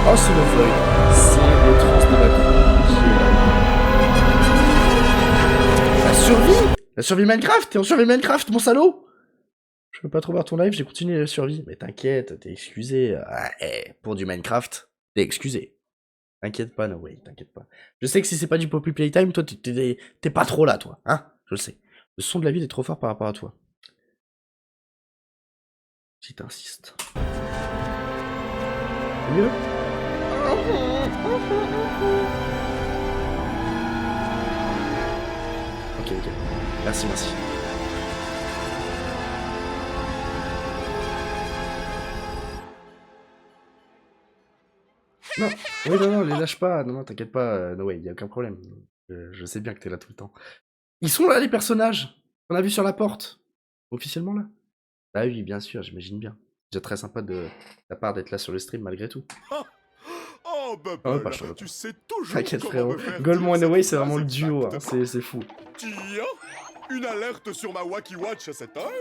[SPEAKER 1] Oh, c'est le feuille. C'est le trans de la survie. La survie Minecraft. T'es en survie Minecraft, mon salaud. Je peux pas trop voir ton live, j'ai continué la survie. Mais t'inquiète, t'es excusé. Ah, pour du Minecraft, t'es excusé. T'inquiète pas, no way, t'inquiète pas. Je sais que si c'est pas du Poppy Playtime, toi, t'es pas trop là, toi. Hein? Je le sais. Le son de la ville est trop fort par rapport à toi. Si t'insistes. C'est mieux? Ok, ok. Merci, merci. Non, oui, non, les lâche pas. Non, t'inquiète pas. No way, y a aucun problème. Je sais bien que t'es là tout le temps. Ils sont là, les personnages qu'on a vus sur la porte. Officiellement, là? Bah oui, bien sûr, j'imagine bien. C'est déjà très sympa de ta part d'être là sur le stream, malgré tout.
[SPEAKER 2] Oh, Bubble,
[SPEAKER 1] Ah ouais, pas chaud.
[SPEAKER 2] tu sais toujours
[SPEAKER 1] T'inquiète,
[SPEAKER 2] comment
[SPEAKER 1] frérot.
[SPEAKER 2] me faire
[SPEAKER 1] Goldman
[SPEAKER 2] dire
[SPEAKER 1] and Away,
[SPEAKER 2] cette
[SPEAKER 1] c'est vraiment le
[SPEAKER 2] phrase
[SPEAKER 1] duo. Hein.
[SPEAKER 2] exacte.
[SPEAKER 1] C'est fou.
[SPEAKER 2] Tiens, une alerte sur ma Wacky Watch à cette heure.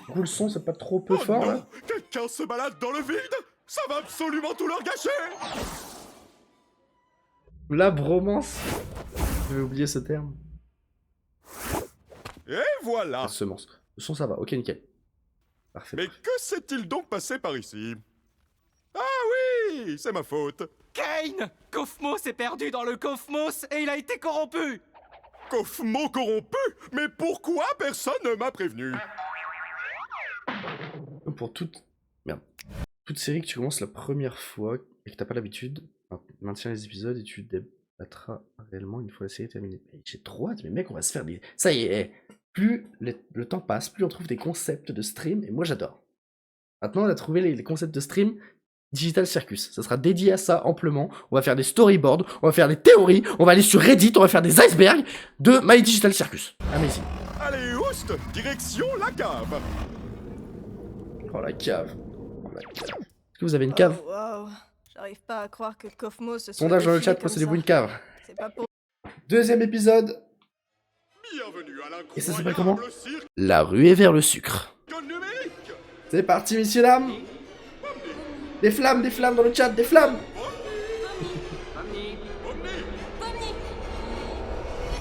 [SPEAKER 1] Du coup, le son, c'est pas trop peu
[SPEAKER 2] Oh
[SPEAKER 1] fort,
[SPEAKER 2] non,
[SPEAKER 1] là?
[SPEAKER 2] quelqu'un se balade dans le vide. Ça va absolument tout leur gâcher.
[SPEAKER 1] La bromance. J'avais oublié ce terme.
[SPEAKER 2] Et voilà.
[SPEAKER 1] La semence. Le son, ça va. Ok, nickel. Parfait.
[SPEAKER 2] Mais que s'est-il donc passé par ici? Ah oui, c'est ma faute.
[SPEAKER 4] Kane! Kofmo s'est perdu dans le Kofmos et il a été corrompu!
[SPEAKER 2] Kofmo corrompu? Mais pourquoi personne ne m'a prévenu?
[SPEAKER 1] Pour toute... Merde. Toute série que tu commences la première fois et que t'as pas l'habitude, maintiens les épisodes et tu débattras réellement une fois la série terminée. J'ai trop hâte, mais mec, on va se faire des... Ça y est, plus le temps passe, plus on trouve des concepts de stream, et moi j'adore. Maintenant, on a trouvé les concepts de stream Digital Circus. Ça sera dédié à ça amplement. On va faire des storyboards, on va faire des théories, on va aller sur Reddit, on va faire des icebergs de My Digital Circus. Amazing.
[SPEAKER 2] Allez, oust, direction la cave.
[SPEAKER 1] Oh la cave. Oh, la cave. Est-ce que vous avez une cave?
[SPEAKER 5] Oh, wow. J'arrive pas à croire que Kofmo se soit
[SPEAKER 1] Sondage dans le
[SPEAKER 5] défilé
[SPEAKER 1] chat,
[SPEAKER 5] comme
[SPEAKER 1] possédez-vous
[SPEAKER 5] ça.
[SPEAKER 1] une cave?
[SPEAKER 5] C'est pas pour...
[SPEAKER 1] Deuxième épisode.
[SPEAKER 2] Bienvenue à
[SPEAKER 1] Et ça s'appelle comment?
[SPEAKER 2] l'incroyable cirque
[SPEAKER 1] La ruée vers le sucre.
[SPEAKER 2] numérique.
[SPEAKER 1] C'est parti, messieurs, dames. Des flammes dans le chat, des flammes.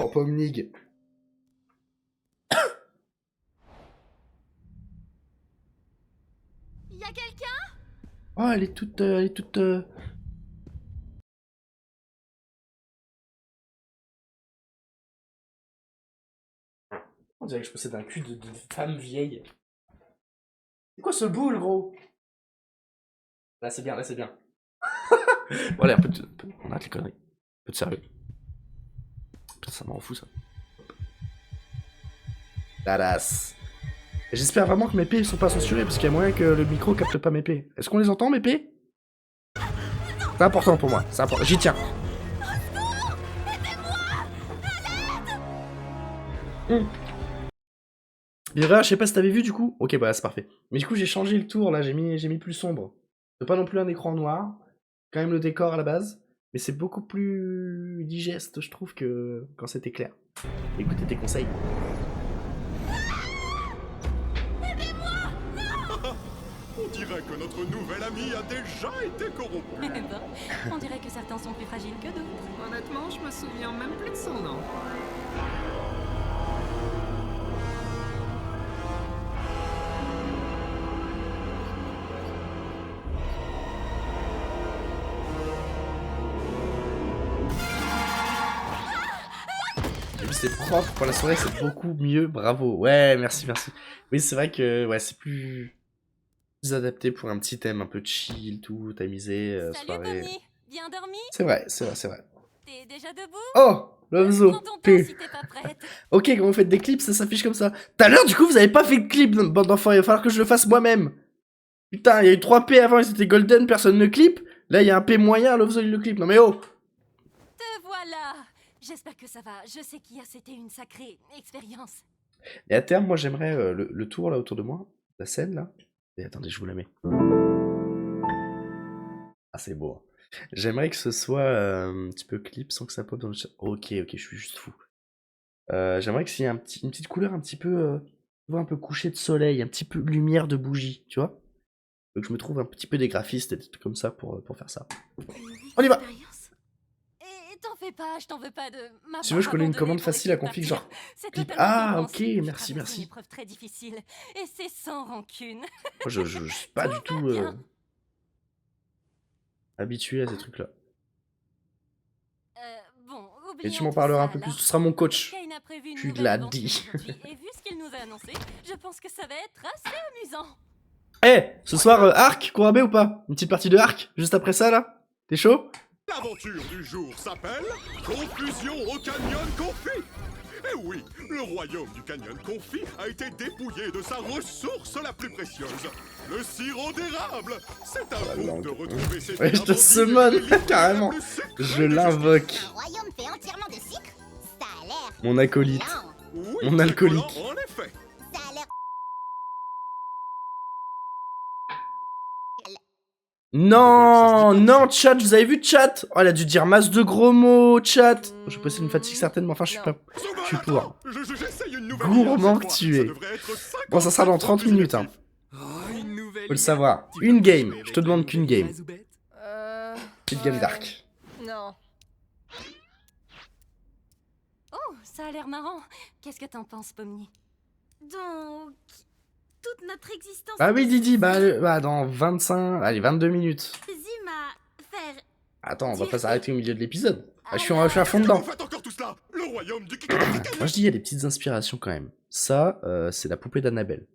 [SPEAKER 1] Oh, Pomnig.
[SPEAKER 3] Y a quelqu'un?
[SPEAKER 1] Oh, elle est toute... On dirait que je possède un cul de femme vieille. C'est quoi ce boule, gros? Là, c'est bien, là, c'est bien. Bon, allez, on arrête les conneries. Un peu de sérieux. Putain, ça m'en fout, ça. Badass. Et j'espère vraiment que mes P sont pas censurés, parce qu'il y a moyen que le micro capte pas mes P. Est-ce qu'on les entend, mes P? C'est important pour moi, c'est important. J'y tiens. Mirreur, je sais pas si t'avais vu du coup. Ok, bah c'est parfait. Mais du coup, j'ai changé le tour là, j'ai mis plus sombre. C'est pas non plus un écran noir. Quand même le décor à la base. Mais c'est beaucoup plus digeste, je trouve, que quand c'était clair. Écoutez tes conseils.
[SPEAKER 2] On dirait que notre nouvel ami a déjà été corrompu.
[SPEAKER 7] Eh ben, on dirait que certains sont plus fragiles que d'autres.
[SPEAKER 4] Honnêtement, je me souviens même plus de son nom.
[SPEAKER 1] c'est propre, pour la soirée c'est beaucoup mieux, bravo. Ouais, merci, merci. Oui, c'est vrai que ouais, c'est plus adapté pour un petit thème un peu chill, tout, tamisé,
[SPEAKER 7] Salut
[SPEAKER 1] soirée.
[SPEAKER 7] Pomni, bien dormi?
[SPEAKER 1] C'est vrai, c'est vrai, c'est vrai.
[SPEAKER 7] T'es déjà debout?
[SPEAKER 1] Oh, Lovezo.
[SPEAKER 7] Prends ton temps si t'es pas prête.
[SPEAKER 1] Ok, quand vous faites des clips, ça s'affiche comme ça. Tout à l'heure, du coup, vous avez pas fait de clip, bande d'enfants, il va falloir que je le fasse moi-même. Putain, il y a eu 3 P avant, ils étaient golden, personne ne clip. Là, il y a un P moyen, Lovezo, il le clip. Non mais oh.
[SPEAKER 7] Te voilà. J'espère que ça va. Je sais qu'hier c'était une sacrée expérience.
[SPEAKER 1] Et à terme, moi, j'aimerais le tour là autour de moi, la scène là. Et attendez, je vous la mets. Ah, c'est beau. J'aimerais que ce soit un petit peu clip sans que ça pop dans le chat. Ok, je suis juste fou. J'aimerais que s'il y ait une petite couleur un petit peu, tu vois, un peu coucher de soleil, un petit peu lumière de bougie, tu vois. Donc je me trouve un petit peu des graphistes et des trucs comme ça pour faire ça. On y va.
[SPEAKER 7] Et t'en fais pas, je t'en veux pas de ma
[SPEAKER 1] Si tu veux, je connais une commande facile à config, genre clip. Ah, ok, merci, merci.
[SPEAKER 7] C'est une épreuve très difficile et c'est sans rancune.
[SPEAKER 1] Moi, je suis pas du tout habitué à ces trucs-là.
[SPEAKER 7] Bon,
[SPEAKER 1] Et tu m'en parleras un peu plus, ce sera mon coach. Tu l'as dit.
[SPEAKER 7] Et vu ce qu'il nous a annoncé, je pense que ça va être assez amusant.
[SPEAKER 1] Eh, ce soir, Arc, Kourabe ou pas? Une petite partie de Arc, juste après ça, là? T'es chaud?
[SPEAKER 2] L'aventure du jour s'appelle Confusion au Canyon Confit. Eh oui, le royaume du Canyon Confit a été dépouillé de sa ressource la plus précieuse, le sirop d'érable. C'est un bon de retrouver ses
[SPEAKER 1] Ouais, je te summon, carrément. Je l'invoque.
[SPEAKER 3] Un royaume fait entièrement de sucre? Ça a l'air...
[SPEAKER 1] Mon acolyte.
[SPEAKER 3] lent.
[SPEAKER 2] Oui,
[SPEAKER 1] Mon alcoolique.
[SPEAKER 2] en effet.
[SPEAKER 3] Ça a l'air...
[SPEAKER 1] Non, non, chat, vous avez vu chat? Oh, elle a dû dire masse de gros mots, chat. Je vais passer une fatigue certainement, enfin, je suis pas... Je suis pour.
[SPEAKER 2] J'essaye une nouvelle
[SPEAKER 1] Gourmand
[SPEAKER 2] idée,
[SPEAKER 1] que
[SPEAKER 2] cette
[SPEAKER 1] tu
[SPEAKER 2] fois.
[SPEAKER 1] es.
[SPEAKER 2] Ça devrait être 50
[SPEAKER 1] Bon, ça sera dans 30 minutes, hein. Faut le savoir. Une game, je te demande qu'une game. Petite game d'Arc.
[SPEAKER 5] Non.
[SPEAKER 7] Oh, ça a l'air marrant. Qu'est-ce que t'en penses, Pomni?
[SPEAKER 6] Donc, toute notre existence...
[SPEAKER 1] Ah oui, Didi, bah dans 25... Allez, 22 minutes.
[SPEAKER 6] Zim à faire...
[SPEAKER 1] Attends, on va pas s'arrêter au milieu de l'épisode. Ah, je suis à fond dedans.
[SPEAKER 2] Vous faites encore tout cela. Le royaume du
[SPEAKER 1] Moi je dis il y a des petites inspirations quand même. Ça, c'est la poupée d'Annabelle.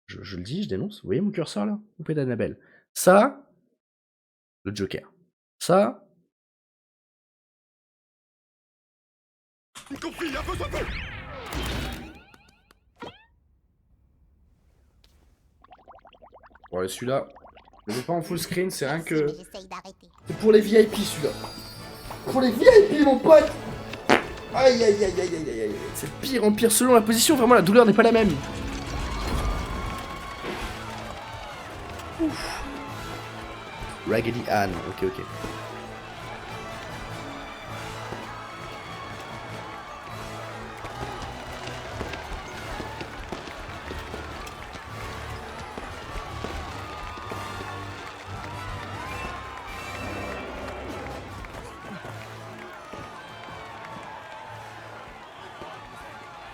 [SPEAKER 1] Je le dis, je dénonce. Vous voyez mon curseur là? Poupée d'Annabelle. Ça, le Joker. Ça,
[SPEAKER 2] Confit a besoin de vous.
[SPEAKER 1] ouais, celui-là, je le fais pas en full screen, c'est rien que...
[SPEAKER 3] J'essaye d'arrêter.
[SPEAKER 1] C'est pour les VIP celui-là. Pour les VIP mon pote. Aïe aïe aïe aïe aïe aïe aïe. C'est de pire en pire selon la position, vraiment la douleur n'est pas la même. Ouf. Raggedy Ann, ok.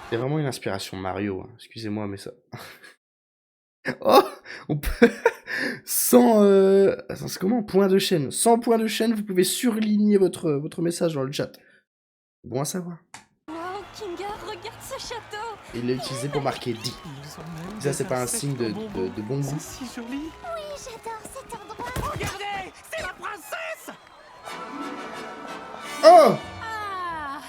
[SPEAKER 1] C'est vraiment une inspiration Mario, hein. Excusez-moi, mais ça... Oh, on peut... Sans... Attends, c'est comment? Point de chaîne. Sans point de chaîne, vous pouvez surligner votre message dans le chat. Bon à savoir.
[SPEAKER 7] Wow, Kinga, regarde ce château.
[SPEAKER 1] Il l'a utilisé pour marquer 10. Ça, c'est pas un signe de bon goût.
[SPEAKER 8] Si joli.
[SPEAKER 3] Oui, j'adore cet endroit.
[SPEAKER 4] Regardez, c'est la princesse.
[SPEAKER 1] Oh!
[SPEAKER 7] Ah,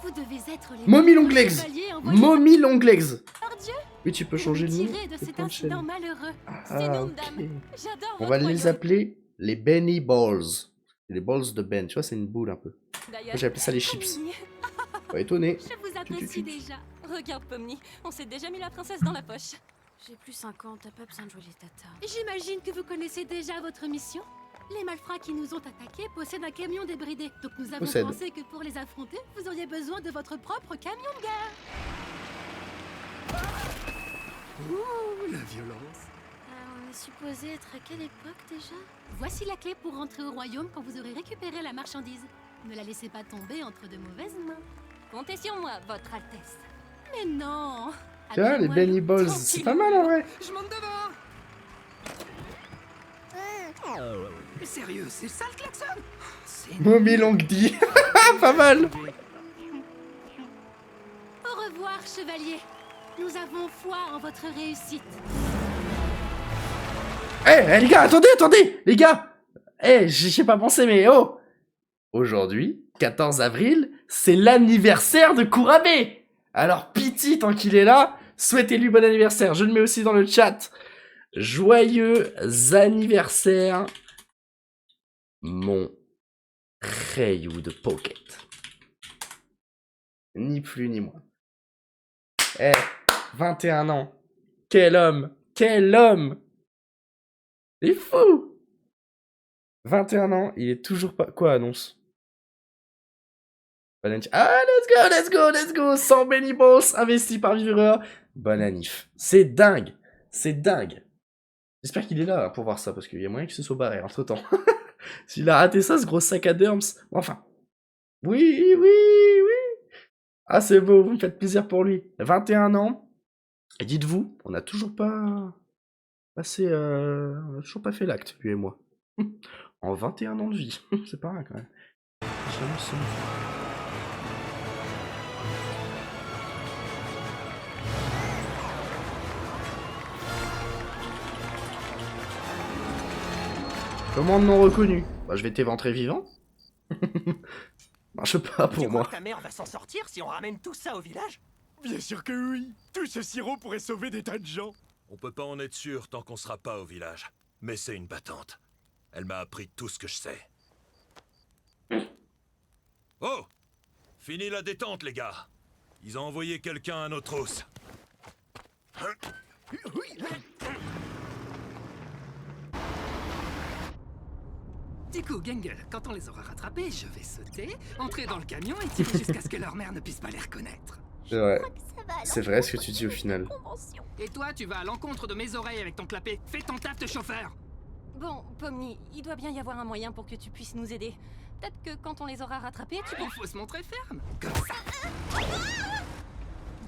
[SPEAKER 7] vous devez être les
[SPEAKER 1] Mommy
[SPEAKER 7] meilleurs
[SPEAKER 1] Longlegs.
[SPEAKER 7] chevaliers envoyés
[SPEAKER 1] Mommy Longlegs.
[SPEAKER 7] par Dieu.
[SPEAKER 1] Oui, tu peux changer le nom.
[SPEAKER 7] Tirés de
[SPEAKER 1] des
[SPEAKER 7] cet
[SPEAKER 1] points de chaîne.
[SPEAKER 7] incident malheureux.
[SPEAKER 1] Ah,
[SPEAKER 7] Sénum
[SPEAKER 1] ok.
[SPEAKER 7] dame. J'adore
[SPEAKER 1] On va
[SPEAKER 7] votre
[SPEAKER 1] les
[SPEAKER 7] royaume.
[SPEAKER 1] appeler les Benny Balls. Les balls de Ben. Tu vois, c'est une boule un peu.
[SPEAKER 7] D'ailleurs,
[SPEAKER 1] Moi, j'ai appelé ça les chips.
[SPEAKER 7] Pomni,
[SPEAKER 1] Pas étonné.
[SPEAKER 7] je vous apprécie déjà. Regarde, Pomni, on s'est déjà mis la princesse dans la poche.
[SPEAKER 6] J'ai plus 5 ans, t'as pas besoin de jouer les tatas.
[SPEAKER 9] J'imagine que vous connaissez déjà votre mission. Les malfrats qui nous ont attaqués possèdent un camion débridé. Donc nous avons
[SPEAKER 1] Possède.
[SPEAKER 9] pensé que pour les affronter, vous auriez besoin de votre propre camion de guerre.
[SPEAKER 4] La violence.
[SPEAKER 6] On est supposé être à quelle époque déjà?
[SPEAKER 9] Voici la clé pour rentrer au royaume quand vous aurez récupéré la marchandise. Ne la laissez pas tomber entre de mauvaises mains.
[SPEAKER 7] Comptez sur moi, votre Altesse.
[SPEAKER 9] Mais non.
[SPEAKER 1] Tu vois, les
[SPEAKER 9] Appelez-moi
[SPEAKER 1] Benny
[SPEAKER 9] le
[SPEAKER 1] Balls. C'est pas mal en vrai.
[SPEAKER 4] Je monte devant. Mais sérieux, c'est ça le klaxon? C'est
[SPEAKER 1] Mommy Longdi. Pas mal.
[SPEAKER 9] chevalier. Nous avons foi en votre réussite.
[SPEAKER 1] Eh, les gars, attendez, les gars. Eh, j'y ai pas pensé, mais oh. Aujourd'hui, 14 avril, c'est l'anniversaire de Kurame. Alors, Pity, tant qu'il est là, souhaitez-lui bon anniversaire. Je le mets aussi dans le chat. Joyeux anniversaire, mon Ryu de Pocket. Ni plus ni moins. Eh, 21 ans. Quel homme. Quel homme. C'est fou. 21 ans, il est toujours pas... Quoi, annonce? Ah, let's go. 100 Benny Boss investi par Viveur. Bonne annif. C'est dingue. C'est dingue. J'espère qu'il est là pour voir ça, parce qu'il y a moyen qu'il se soit barré entre-temps. S'il a raté ça, ce gros sac à derms. Enfin. Oui. Ah, c'est beau, vous me faites plaisir pour lui. 21 ans. Et dites-vous, on n'a toujours pas passé... on n'a toujours pas fait l'acte, lui et moi. En 21 ans de vie. C'est pas vrai, quand même. Commande non reconnue. Bah, je vais t'éventrer vivant. Marche pas pour moi.
[SPEAKER 4] Ta mère va s'en sortir si on ramène tout ça au village?
[SPEAKER 2] Bien sûr que oui. Tout ce sirop pourrait sauver des tas de gens.
[SPEAKER 10] On peut pas en être sûr tant qu'on sera pas au village. Mais c'est une battante. Elle m'a appris tout ce que je sais. Oh! Fini la détente, les gars. Ils ont envoyé quelqu'un à notre hausse.
[SPEAKER 4] Du coup, Gangle, quand on les aura rattrapés, je vais sauter, entrer dans le camion et tirer jusqu'à ce que leur mère ne puisse pas les reconnaître.
[SPEAKER 1] C'est vrai. C'est vrai ce que tu dis au final.
[SPEAKER 4] Et toi, tu vas à l'encontre de mes oreilles avec ton clapet. Fais ton taf de chauffeur.
[SPEAKER 7] Bon, Pomni, il doit bien y avoir un moyen pour que tu puisses nous aider. Peut-être que quand on les aura rattrapés, tu
[SPEAKER 4] Il faut se montrer ferme. Comme ça.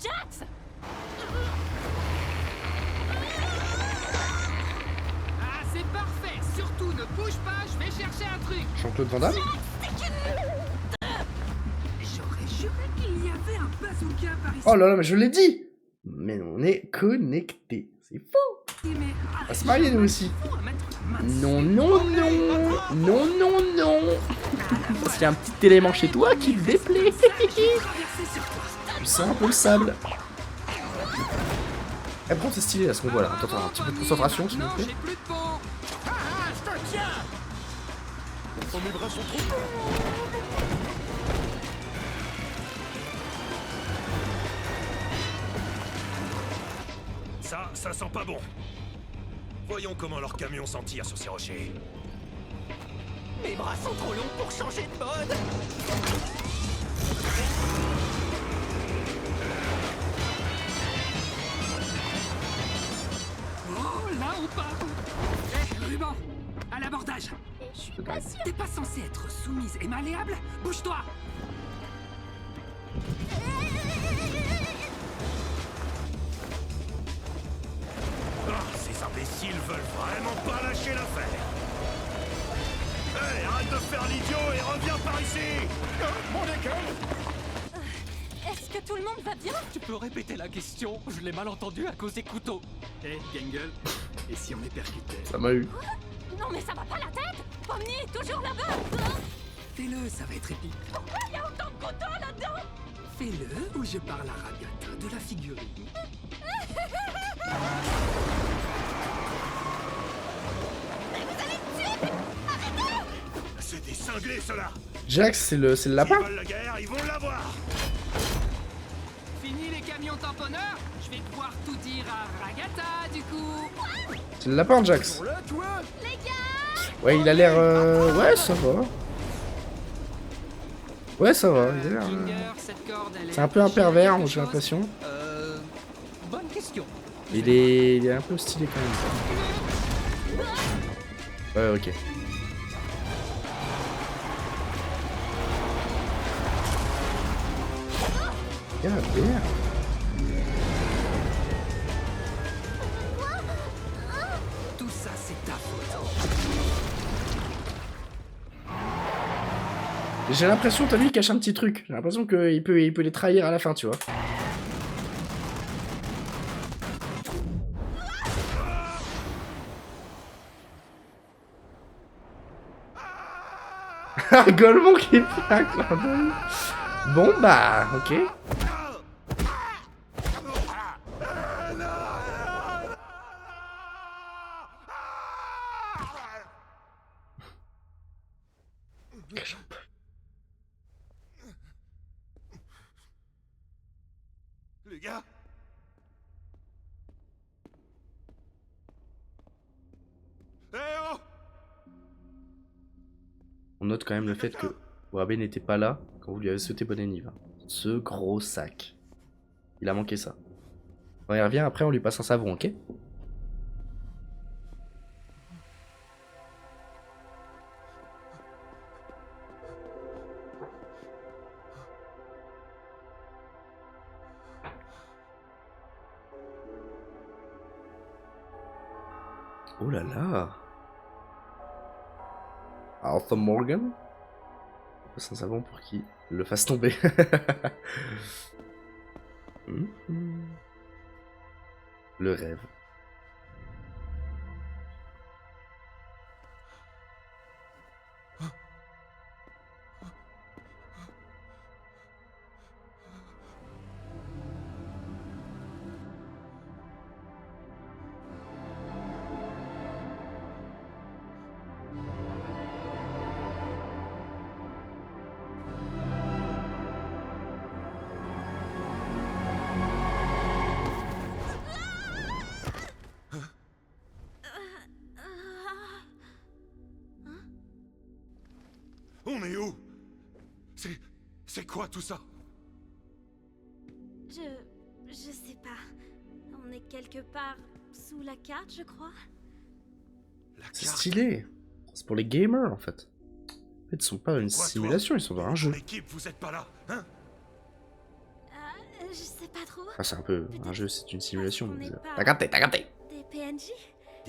[SPEAKER 7] Jax!
[SPEAKER 4] Ah, c'est parfait. Surtout, ne bouge pas, je vais chercher un truc.
[SPEAKER 1] Jean-Claude Van Damme?
[SPEAKER 4] J'aurais juré qu'il y avait un bazooka par ici.
[SPEAKER 1] Oh là là, mais je l'ai dit. Mais on est connectés. C'est fou. On va se marier nous aussi. Non. Parce qu'il y a un petit élément chez toi qui me déplaît. Tu sens un peu le sable. Eh, bon, c'est stylé là ce qu'on voit là. Attends, un petit peu de concentration s'il vous plaît.
[SPEAKER 2] Oh, mes bras sont trop...
[SPEAKER 10] Ça sent pas bon. Voyons comment leur camion s'en tire sur ces rochers.
[SPEAKER 4] Mes bras sont trop longs pour changer de mode. Oh, là on part. Hé, Ruban, à l'abordage.
[SPEAKER 3] Je suis pas sûre.
[SPEAKER 4] T'es pas censé être soumise et malléable? Bouge-toi.
[SPEAKER 10] Ces imbéciles veulent vraiment pas lâcher l'affaire. Hé, arrête de faire l'idiot et reviens par ici.
[SPEAKER 2] Mon école.
[SPEAKER 7] Est-ce que tout le monde va bien?
[SPEAKER 8] Tu peux répéter la question? Je l'ai mal entendu à cause des couteaux.
[SPEAKER 4] Hé, Gangle, et si on les percutait?
[SPEAKER 1] Ça m'a eu.
[SPEAKER 7] Non mais ça va pas la tête! Pomni est toujours là-bas!
[SPEAKER 4] Fais-le, ça va être épique.
[SPEAKER 7] Pourquoi il y a autant de couteaux là-dedans?
[SPEAKER 4] Fais-le ou je parle à Ragata de la figurine.
[SPEAKER 10] C'est des cinglés, ceux-là.
[SPEAKER 1] Jax, c'est le lapin?
[SPEAKER 10] S'ils veulent la guerre, ils vont l'avoir.
[SPEAKER 4] Fini les camions tamponneurs. Je vais pouvoir tout dire à Ragata, du coup.
[SPEAKER 1] C'est le lapin, Jax.
[SPEAKER 3] Les gars!
[SPEAKER 1] Ouais, il a l'air... Ouais, ça va. Ouais, ça va. Il a l'air...
[SPEAKER 4] Ginger, cette corde, elle est...
[SPEAKER 1] C'est un peu un pervers, j'ai l'impression.
[SPEAKER 8] Bonne question.
[SPEAKER 1] Il est un peu stylé quand même. Ouais, ok. Yeah, yeah.
[SPEAKER 4] Tout ça, c'est ta faute.
[SPEAKER 1] J'ai l'impression, t'as vu, il cache un petit truc. J'ai l'impression qu'il peut les trahir à la fin, tu vois. Golemon qui fait un clin d'œil. Bon bah, ok.
[SPEAKER 10] Les gars. Eh oh!
[SPEAKER 1] On note quand même le fait que Warabe n'était pas là quand vous lui avez souhaité bonne anniv. Ce gros sac. Il a manqué ça. Quand il revient, après on lui passe un savon, ok? Oh là là. Arthur Morgan. On passe un savon pour qu'il le fasse tomber. Le rêve.
[SPEAKER 10] On est où? C'est quoi tout ça?
[SPEAKER 6] Je sais pas. On est quelque part sous la carte, je crois.
[SPEAKER 1] C'est stylé. C'est pour les gamers en fait. En fait, ils sont pas dans une simulation, ils sont dans un jeu.
[SPEAKER 10] L'équipe, vous êtes pas là, hein?
[SPEAKER 6] Je sais pas trop.
[SPEAKER 1] Ah, c'est un peu un jeu, c'est une simulation.
[SPEAKER 6] qu'on
[SPEAKER 1] Mais...
[SPEAKER 6] n'est pas
[SPEAKER 1] T'as capté, t'as capté.
[SPEAKER 6] Des PNJ?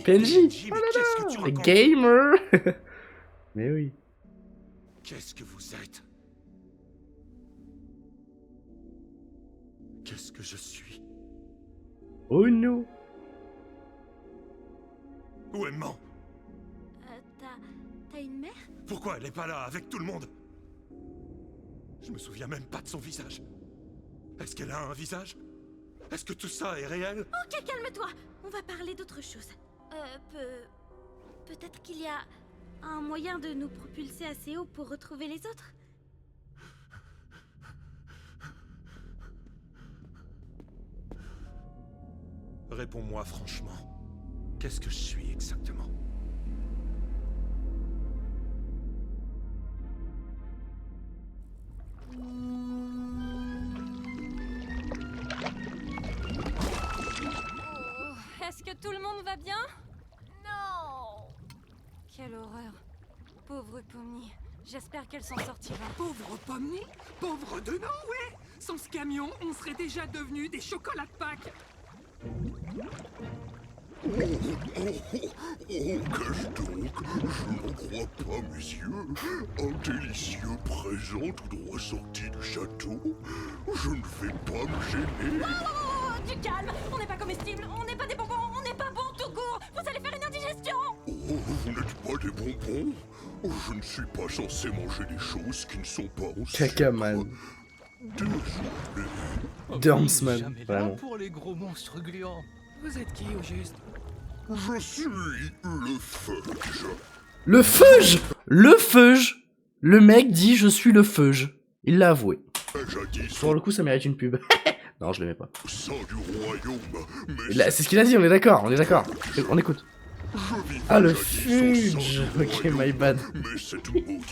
[SPEAKER 1] PNJ.
[SPEAKER 10] Mais qu'est-ce que tu
[SPEAKER 1] Les
[SPEAKER 10] racontes?
[SPEAKER 1] gamers. Mais oui.
[SPEAKER 10] Qu'est-ce que vous êtes? Qu'est-ce que je suis?
[SPEAKER 1] Oh non.
[SPEAKER 10] Où est maman?
[SPEAKER 6] T'as une mère?
[SPEAKER 10] Pourquoi elle est pas là avec tout le monde? Je me souviens même pas de son visage. Est-ce qu'elle a un visage? Est-ce que tout ça est réel?
[SPEAKER 6] Ok, calme-toi. On va parler d'autre chose. Peut-être qu'il y a un moyen de nous propulser assez haut pour retrouver les autres?
[SPEAKER 10] Réponds-moi franchement. Qu'est-ce que je suis exactement?
[SPEAKER 7] Est-ce que tout le monde va bien?
[SPEAKER 6] Non!
[SPEAKER 7] Quelle horreur. Pauvre Pomni. J'espère qu'elle s'en sortira.
[SPEAKER 4] Pauvre Pomni, pauvre de nous, oui. Sans ce camion, on serait déjà devenus des chocolats de Pâques.
[SPEAKER 2] Qu'est-ce donc? Je n'en crois pas, messieurs. Un délicieux présent tout droit sorti du château. Je ne vais pas me gêner.
[SPEAKER 7] Oh, du calme. On n'est pas comestible, on n'est pas des bonbons, on n'est pas bon tout court. Vous allez faire une indigestion.
[SPEAKER 2] Oh, vous n'êtes pas des bonbons? Je ne suis pas censé manger des choses qui ne sont pas en
[SPEAKER 1] Cacaman.
[SPEAKER 2] Désolé.
[SPEAKER 1] Dormsman,
[SPEAKER 8] Jamais là
[SPEAKER 1] vraiment.
[SPEAKER 8] pour les gros monstres gluants.
[SPEAKER 4] Vous êtes qui au juste?
[SPEAKER 2] Je suis le fudge.
[SPEAKER 1] Le feuge. Le feuge. Le mec dit je suis le feuge. Il l'a avoué.
[SPEAKER 2] Jadis
[SPEAKER 1] Pour le coup, ça mérite une pub. Non, je l'aimais pas.
[SPEAKER 2] au sein du royaume, mais
[SPEAKER 1] Là, c'est ce qu'il a dit, on est d'accord, on est d'accord. On écoute.
[SPEAKER 2] je vivais
[SPEAKER 1] Ah, le
[SPEAKER 2] jadis au sein
[SPEAKER 1] fudge.
[SPEAKER 2] du
[SPEAKER 1] Ok,
[SPEAKER 2] royaume.
[SPEAKER 1] my bad.
[SPEAKER 2] Mais cette maudite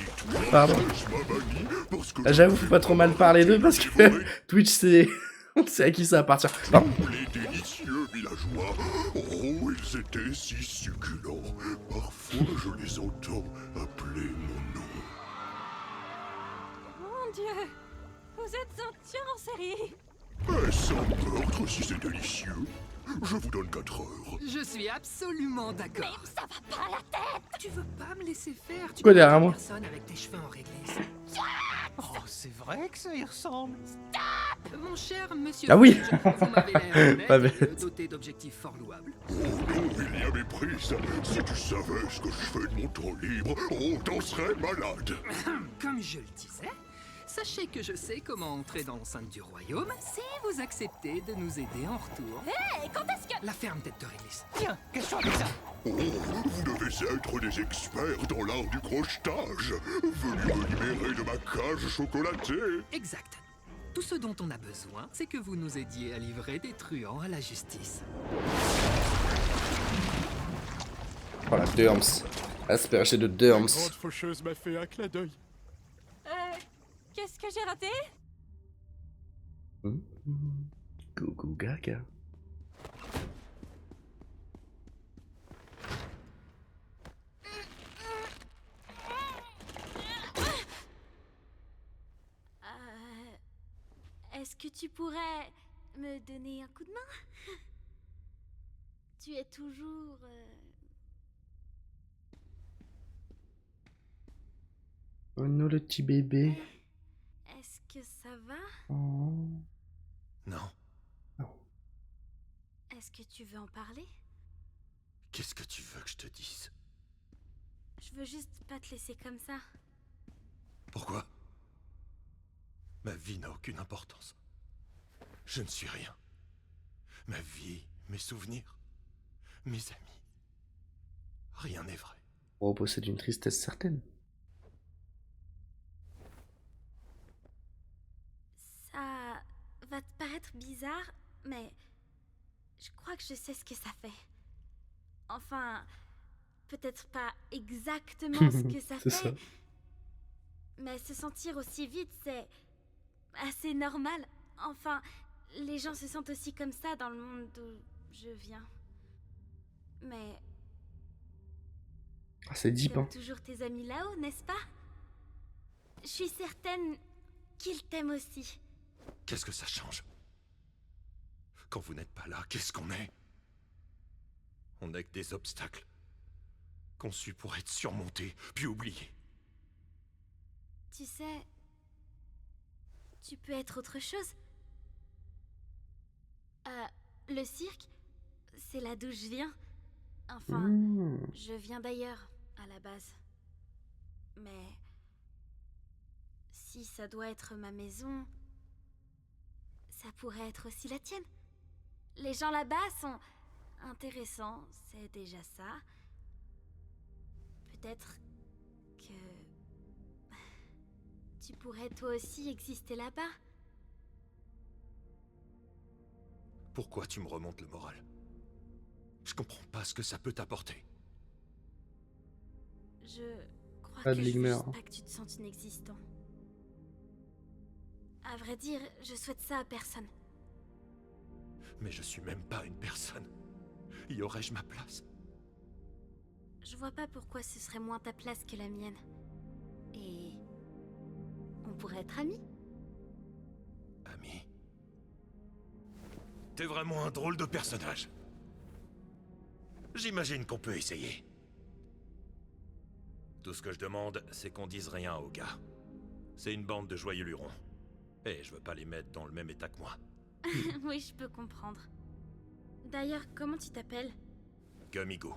[SPEAKER 1] Pardon.
[SPEAKER 2] m'a banni parce que
[SPEAKER 1] Ah, j'avoue, faut pas trop mal parler d'eux parce que Twitch, c'est. On sait à qui ça appartient. Non.
[SPEAKER 2] les délicieux villageois, oh, ils étaient si succulents. Parfois, je les entends appeler mon nom.
[SPEAKER 7] Mon Dieu. Vous êtes un tueur en série.
[SPEAKER 2] Est-ce un meurtre si c'est délicieux? Je vous donne 4 heures.
[SPEAKER 4] Je suis absolument d'accord.
[SPEAKER 6] Mais ça va pas à la tête!
[SPEAKER 4] Tu veux pas me laisser faire? Tu
[SPEAKER 1] Quoi
[SPEAKER 4] connais
[SPEAKER 1] derrière moi?
[SPEAKER 4] personne avec tes cheveux en réglisse.
[SPEAKER 8] Oh, c'est vrai que ça y ressemble.
[SPEAKER 4] Mon cher monsieur...
[SPEAKER 1] Ah oui.
[SPEAKER 4] Vous m'avez l'air honnête
[SPEAKER 1] Pas
[SPEAKER 4] et
[SPEAKER 1] bête.
[SPEAKER 4] doté d'objectifs fort louables.
[SPEAKER 2] Oh non, il y a méprise. Si tu savais ce que je fais de mon temps libre, oh, t'en serais malade.
[SPEAKER 4] Comme je le disais, sachez que je sais comment entrer dans l'enceinte du royaume si vous acceptez de nous aider en retour.
[SPEAKER 7] Hé, quand est-ce que...
[SPEAKER 4] La ferme tête de réglisse.
[SPEAKER 8] Tiens, question avec ça.
[SPEAKER 2] Oh, vous devez être des experts dans l'art du crochetage. Venez me libérer de ma cage chocolatée.
[SPEAKER 4] Exact. Tout ce dont on a besoin, c'est que vous nous aidiez à livrer des truands à la justice.
[SPEAKER 1] Oh la Durms. Asperger de Durms.
[SPEAKER 10] Grande faucheuse m'a fait un clin d'œil.
[SPEAKER 7] Qu'est-ce que j'ai raté?
[SPEAKER 1] Coucou gaga.
[SPEAKER 3] Est-ce que tu pourrais me donner un coup de main? Tu es toujours...
[SPEAKER 1] Oh non, le petit bébé.
[SPEAKER 3] Est-ce que ça va?
[SPEAKER 1] Oh.
[SPEAKER 10] Non.
[SPEAKER 3] Est-ce que tu veux en parler?
[SPEAKER 10] Qu'est-ce que tu veux que je te dise?
[SPEAKER 3] Je veux juste pas te laisser comme ça.
[SPEAKER 10] Pourquoi? Ma vie n'a aucune importance. Je ne suis rien. Ma vie, mes souvenirs, mes amis. Rien n'est vrai.
[SPEAKER 1] Oh, possède une tristesse certaine.
[SPEAKER 3] Ça va te paraître bizarre, mais je crois que je sais ce que ça fait. Enfin, peut-être pas exactement ce que ça
[SPEAKER 1] C'est
[SPEAKER 3] fait,
[SPEAKER 1] ça.
[SPEAKER 3] mais se sentir aussi vite, c'est assez normal. Enfin, les gens se sentent aussi comme ça dans le monde d'où je viens. Mais
[SPEAKER 1] Ah, c'est deep,
[SPEAKER 3] t'aimes
[SPEAKER 1] hein.
[SPEAKER 3] toujours tes amis là-haut, n'est-ce pas? Je suis certaine qu'ils t'aiment aussi.
[SPEAKER 10] Qu'est-ce que ça change? Quand vous n'êtes pas là, qu'est-ce qu'on est? On n'est que des obstacles. Conçus pour être surmontés, puis oubliés.
[SPEAKER 3] Tu sais, tu peux être autre chose. Le cirque, c'est là d'où je viens. Enfin, je viens d'ailleurs, à la base. Mais si ça doit être ma maison, ça pourrait être aussi la tienne. Les gens là-bas sont intéressants, c'est déjà ça. Peut-être que tu pourrais toi aussi exister là-bas.
[SPEAKER 10] Pourquoi tu me remontes le moral? Je comprends pas ce que ça peut t'apporter.
[SPEAKER 3] Je crois
[SPEAKER 1] Pas
[SPEAKER 3] que
[SPEAKER 1] de
[SPEAKER 3] je veux
[SPEAKER 1] Ligmer.
[SPEAKER 3] juste pas que tu te sentes inexistant. À vrai dire, je souhaite ça à personne.
[SPEAKER 10] Mais je suis même pas une personne. Y aurais-je ma place?
[SPEAKER 3] Je vois pas pourquoi ce serait moins ta place que la mienne. Et on pourrait être amis.
[SPEAKER 10] Ami. T'es vraiment un drôle de personnage. J'imagine qu'on peut essayer. Tout ce que je demande, c'est qu'on dise rien aux gars. C'est une bande de joyeux lurons. Et je veux pas les mettre dans le même état que moi.
[SPEAKER 3] Oui, je peux comprendre. D'ailleurs, comment tu t'appelles?
[SPEAKER 10] Gamigo.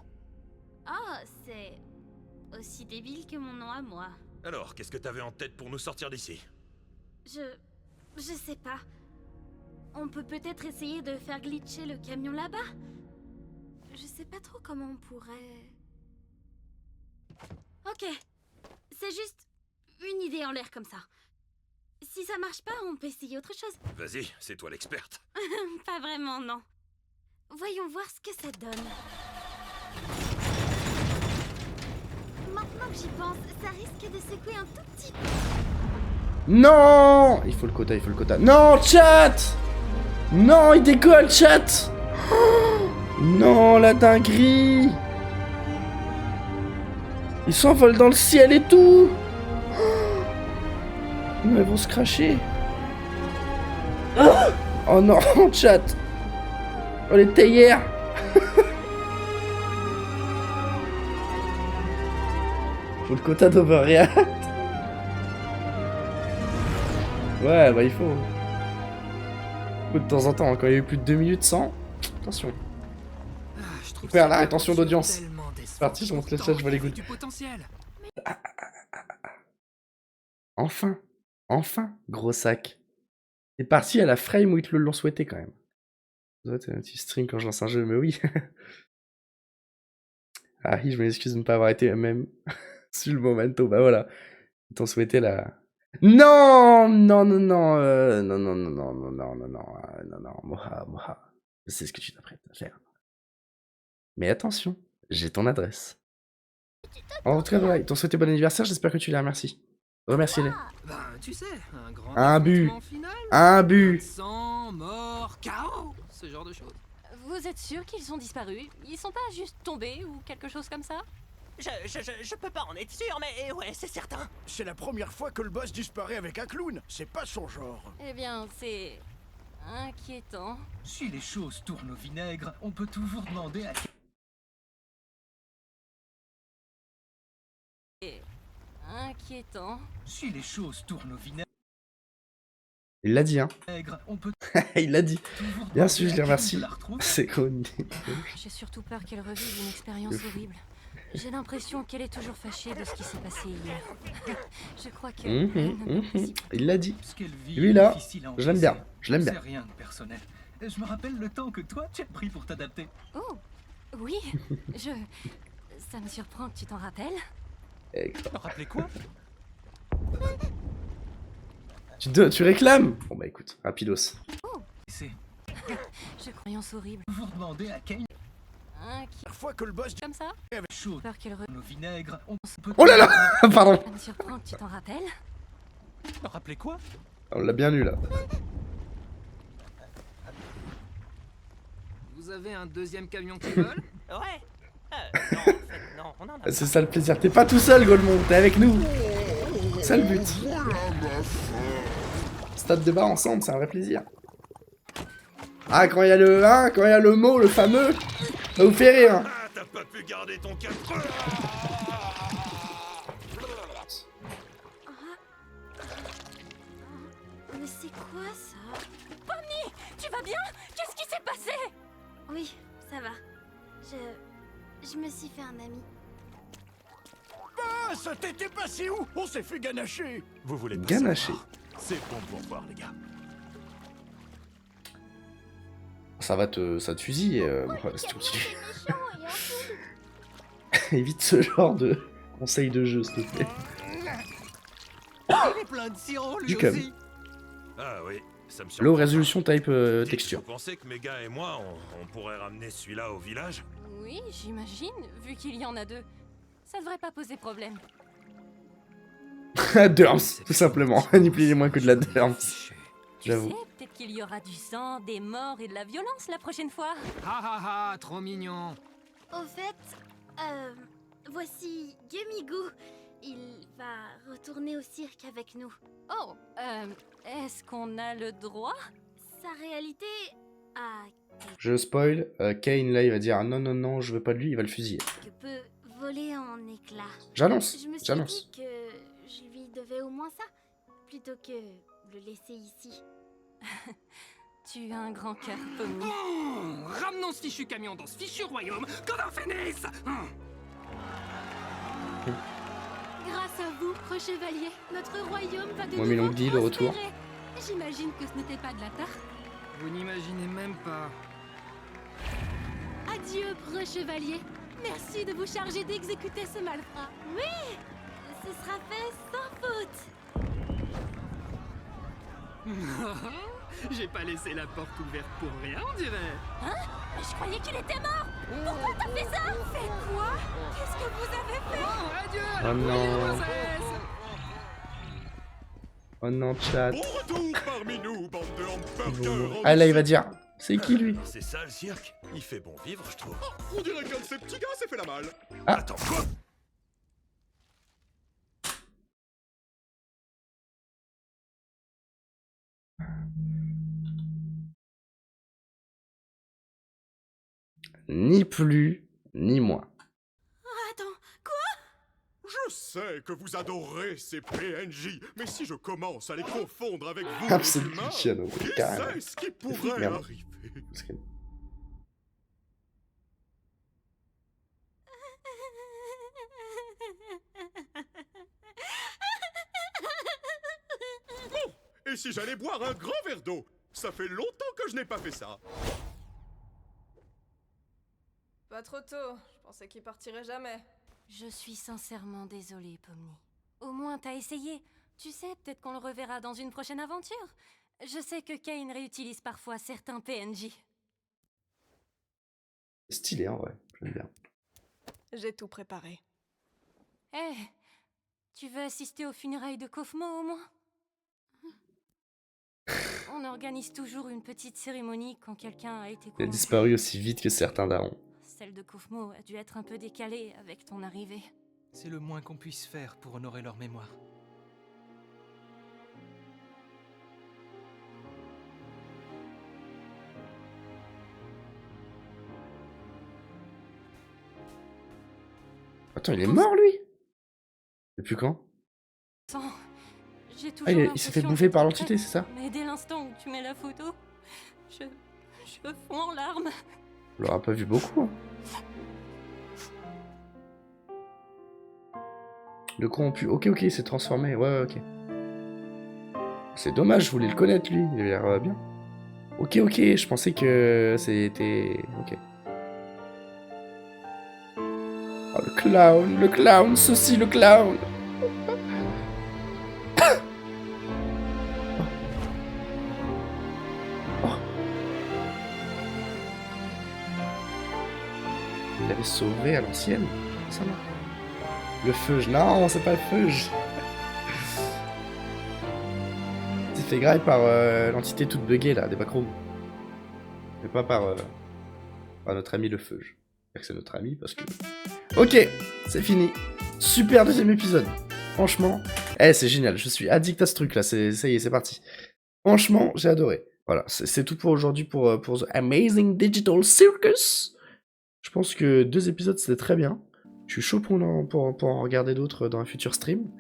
[SPEAKER 3] Oh, c'est aussi débile que mon nom à moi.
[SPEAKER 10] Alors, qu'est-ce que t'avais en tête pour nous sortir d'ici?
[SPEAKER 3] Je sais pas. On peut peut-être essayer de faire glitcher le camion là-bas. Je sais pas trop comment on pourrait... Ok. C'est juste une idée en l'air comme ça. Si ça marche pas, on peut essayer autre chose.
[SPEAKER 10] Vas-y, c'est toi l'experte.
[SPEAKER 3] Pas vraiment, non. Voyons voir ce que ça donne. Maintenant que j'y pense, ça risque de secouer un tout petit peu.
[SPEAKER 1] Non! Il faut le quota, il faut le quota. Non, chat! Non, il décolle, chat! Oh, non, la dinguerie! Ils s'envolent dans le ciel et tout! Oh, non, ils vont se cracher. Oh non, chat! Oh, les théières! Faut le quota d'Overreact. Ouais, bah il faut. De temps en temps, hein, quand il y a eu plus de 2 minutes sans... Attention.
[SPEAKER 4] Je trouve
[SPEAKER 1] Super,
[SPEAKER 4] ça
[SPEAKER 1] la
[SPEAKER 4] beau
[SPEAKER 1] rétention
[SPEAKER 4] quand tu es
[SPEAKER 1] d'audience.
[SPEAKER 4] tellement
[SPEAKER 1] C'est parti, je monte le chat, je vois les gouttes.
[SPEAKER 4] du potentiel.
[SPEAKER 1] Enfin. Enfin, gros sac. C'est parti à la frame où ils te l'ont souhaité quand même. Ça, c'est un petit string quand je lance un jeu, mais oui. Ah oui, je m'excuse de ne pas avoir été même sur le momento. Bah voilà. Ils t'ont souhaité la... Non, non, non, non, non, non, non, non, non, non, non, non, non, Moha, Moha. Je sais ce que tu t'apprêtes à faire. Mais attention, j'ai ton adresse. En tout cas, voilà, ils t'ont souhaité bon anniversaire, j'espère que tu les remercies. Remercie-les.
[SPEAKER 4] Ben, tu sais, un grand
[SPEAKER 1] Un but.
[SPEAKER 4] affrontement final.
[SPEAKER 1] Un but.
[SPEAKER 4] Sang, mort, chaos, ce genre de choses.
[SPEAKER 7] Vous êtes sûr qu'ils ont disparu? Ils sont pas juste tombés ou quelque chose comme ça?
[SPEAKER 11] Je peux pas en être sûr, mais ouais, c'est certain.
[SPEAKER 12] C'est la première fois que le boss disparaît avec un clown. C'est pas son genre.
[SPEAKER 7] Eh bien, c'est... inquiétant.
[SPEAKER 8] Si les choses tournent au vinaigre, on peut toujours demander à...
[SPEAKER 7] C'est... inquiétant.
[SPEAKER 8] Si les choses tournent au vinaigre,
[SPEAKER 1] Il l'a dit, hein.
[SPEAKER 8] on peut
[SPEAKER 1] Il l'a dit.
[SPEAKER 8] toujours
[SPEAKER 1] Bien sûr, je les
[SPEAKER 8] demander à
[SPEAKER 1] remercie.
[SPEAKER 8] qui de la retrouver.
[SPEAKER 1] C'est quoi
[SPEAKER 7] J'ai surtout peur qu'elle revive une expérience horrible. J'ai l'impression qu'elle est toujours fâchée de ce qui s'est passé hier. Je crois que...
[SPEAKER 1] Il l'a dit.
[SPEAKER 8] Ce qu'elle vit
[SPEAKER 1] Lui
[SPEAKER 8] est
[SPEAKER 1] là,
[SPEAKER 8] difficile à
[SPEAKER 1] je l'aime bien.
[SPEAKER 8] encaisser.
[SPEAKER 1] Je l'aime
[SPEAKER 8] C'est
[SPEAKER 1] bien.
[SPEAKER 8] rien de personnel. Je me rappelle le temps que toi tu as pris pour t'adapter.
[SPEAKER 7] Oh, oui, ça me surprend que tu t'en rappelles.
[SPEAKER 8] Rappelez quoi?
[SPEAKER 1] Tu réclames? Bon bah écoute, rapidos.
[SPEAKER 8] C'est
[SPEAKER 7] Je croyance horrible.
[SPEAKER 8] toujours demander à Kane.
[SPEAKER 12] La fois que le boss
[SPEAKER 7] Comme ça?
[SPEAKER 8] Avec chaud
[SPEAKER 7] Peur qu'elle revive.
[SPEAKER 8] au vinaigre, on peut...
[SPEAKER 1] Oh là là. Pardon.
[SPEAKER 7] Ça me surprend que tu t'en rappelles.
[SPEAKER 8] Rappelez quoi?
[SPEAKER 1] On l'a bien eu là.
[SPEAKER 4] Vous avez un deuxième camion qui vole?
[SPEAKER 11] Ouais. Non, en fait, non, on en a
[SPEAKER 1] C'est ça le plaisir. T'es pas tout seul, Golemon, t'es avec nous. C'est ça le but. Stade de bar ensemble, c'est un vrai plaisir. Ah, quand il y a le, hein, quand il y a le mot, le fameux, ça vous fait rire.
[SPEAKER 10] Ah, t'as pas pu garder ton 4
[SPEAKER 3] Mais c'est quoi ça?
[SPEAKER 7] Pomni, tu vas bien? Qu'est-ce qui s'est passé?
[SPEAKER 3] Oui, ça va. Je me suis fait un ami.
[SPEAKER 12] Ah, ça t'était passé où? On s'est fait ganacher.
[SPEAKER 10] Vous voulez pas
[SPEAKER 1] Ganaché.
[SPEAKER 10] savoir. C'est bon pour voir, les gars.
[SPEAKER 1] Ça te fusille, si tu continues. Évite ce genre de conseil de jeu, s'il te plaît.
[SPEAKER 11] Il est plein de sirop, lui
[SPEAKER 1] Du cum.
[SPEAKER 11] aussi.
[SPEAKER 10] Ah oui, ça me surprend.
[SPEAKER 1] Low résolution type
[SPEAKER 10] Dites,
[SPEAKER 1] texture.
[SPEAKER 10] Vous pensez que mes gars et moi, on pourrait ramener celui-là au village?
[SPEAKER 7] Oui, j'imagine, vu qu'il y en a deux. Ça devrait pas poser problème.
[SPEAKER 1] Derms, tout simplement. Ni plus ni moins que de la Derms.
[SPEAKER 7] Tu
[SPEAKER 1] J'avoue.
[SPEAKER 7] sais, peut-être qu'il y aura du sang, des morts et de la violence la prochaine fois.
[SPEAKER 4] Ah, trop mignon.
[SPEAKER 3] Au fait, voici Gemigu. Il va retourner au cirque avec nous.
[SPEAKER 7] Oh, est-ce qu'on a le droit?
[SPEAKER 3] Sa réalité a
[SPEAKER 1] Je spoil, Kane là il va dire ah, non non non je veux pas de lui, il va le fusiller.
[SPEAKER 3] que peut voler en éclats.
[SPEAKER 1] J'annonce,
[SPEAKER 3] Je me suis
[SPEAKER 1] j'annonce.
[SPEAKER 3] dit que je lui devais au moins ça, plutôt que le laisser ici.
[SPEAKER 7] Tu as un grand cœur, Pomni.
[SPEAKER 4] Ramenons ce fichu camion dans ce fichu royaume, qu'on en finisse.
[SPEAKER 9] Grâce à vous, Chevalier, notre royaume va de
[SPEAKER 1] Moi,
[SPEAKER 9] nouveau
[SPEAKER 1] Milongdi, de retour.
[SPEAKER 9] prospérer. J'imagine que ce n'était pas de la tarte.
[SPEAKER 4] Vous n'imaginez même pas.
[SPEAKER 9] Adieu, Chevalier. Merci de vous charger d'exécuter ce malfrat.
[SPEAKER 3] Oui, ce sera fait sans faute.
[SPEAKER 4] J'ai pas laissé la porte ouverte pour rien, on dirait.
[SPEAKER 7] Hein? Mais je croyais qu'il était mort. Pourquoi t'as fait ça?
[SPEAKER 6] Fait quoi? Qu'est-ce que vous avez fait?
[SPEAKER 4] Oh, adieu à
[SPEAKER 1] Oh
[SPEAKER 4] la
[SPEAKER 1] non.
[SPEAKER 4] princesse.
[SPEAKER 1] Oh non, chat.
[SPEAKER 2] Bon retour parmi nous, bande de hamburgers.
[SPEAKER 1] Ah là il va dire, c'est qui lui?
[SPEAKER 10] C'est ça le cirque? Il fait bon vivre, je trouve.
[SPEAKER 2] On dirait qu'un de ces petits gars s'est fait la malle.
[SPEAKER 1] Ah.
[SPEAKER 10] Attends, quoi?
[SPEAKER 1] Ni plus, ni moins.
[SPEAKER 6] Attends, quoi?
[SPEAKER 2] Je sais que vous adorez ces PNJ, mais si je commence à les confondre avec vous,
[SPEAKER 1] Ah,
[SPEAKER 2] les
[SPEAKER 1] c'est
[SPEAKER 2] humains,
[SPEAKER 1] Luciano,
[SPEAKER 2] qui
[SPEAKER 1] carrément.
[SPEAKER 2] sait ce qui pourrait
[SPEAKER 1] Merde.
[SPEAKER 2] arriver? Et si j'allais boire un grand verre d'eau? Ça fait longtemps que je n'ai pas fait ça.
[SPEAKER 5] Pas trop tôt, je pensais qu'il partirait jamais.
[SPEAKER 7] Je suis sincèrement désolée, Pomni. Au moins, t'as essayé. Tu sais, peut-être qu'on le reverra dans une prochaine aventure. Je sais que Kane réutilise parfois certains PNJ.
[SPEAKER 1] Stylé, en vrai. J'aime bien.
[SPEAKER 5] J'ai tout préparé.
[SPEAKER 7] Eh, tu veux assister aux funérailles de Kofmo au moins? On organise toujours une petite cérémonie quand quelqu'un a été
[SPEAKER 1] Il a
[SPEAKER 7] convoqué.
[SPEAKER 1] disparu aussi vite que certains darons.
[SPEAKER 7] Celle de Kofmo a dû être un peu décalée avec ton arrivée.
[SPEAKER 8] C'est le moins qu'on puisse faire pour honorer leur mémoire.
[SPEAKER 1] Attends, il est mort, lui? Depuis quand?
[SPEAKER 7] Attends, j'ai toujours
[SPEAKER 1] Ah, il s'est fait
[SPEAKER 7] l'impression
[SPEAKER 1] bouffer
[SPEAKER 7] d'être
[SPEAKER 1] par
[SPEAKER 7] prête,
[SPEAKER 1] l'entité, c'est ça?
[SPEAKER 7] Mais dès l'instant où tu mets la photo, je fonds en larmes.
[SPEAKER 1] On l'aura pas vu beaucoup. Hein. Le corrompu. Ok, il s'est transformé. Ouais, ok. C'est dommage, je voulais le connaître, lui. Il avait l'air bien. Ok, je pensais que c'était... Ok. Oh, le clown, ceci, le clown. Il l'avait sauvé à l'ancienne. Ça non. Le feuge. Non, c'est pas le feuge. Il fait grave par l'entité toute buggée là, des backrooms. Mais pas par notre ami le feuge. C'est notre ami parce que... Ok, c'est fini. Super deuxième épisode. Franchement, c'est génial. Je suis addict à ce truc là. Ça y est, c'est parti. Franchement, j'ai adoré. Voilà, c'est tout pour aujourd'hui pour The Amazing Digital Circus. Je pense que 2 épisodes c'était très bien. Je suis chaud pour en regarder d'autres dans un futur stream.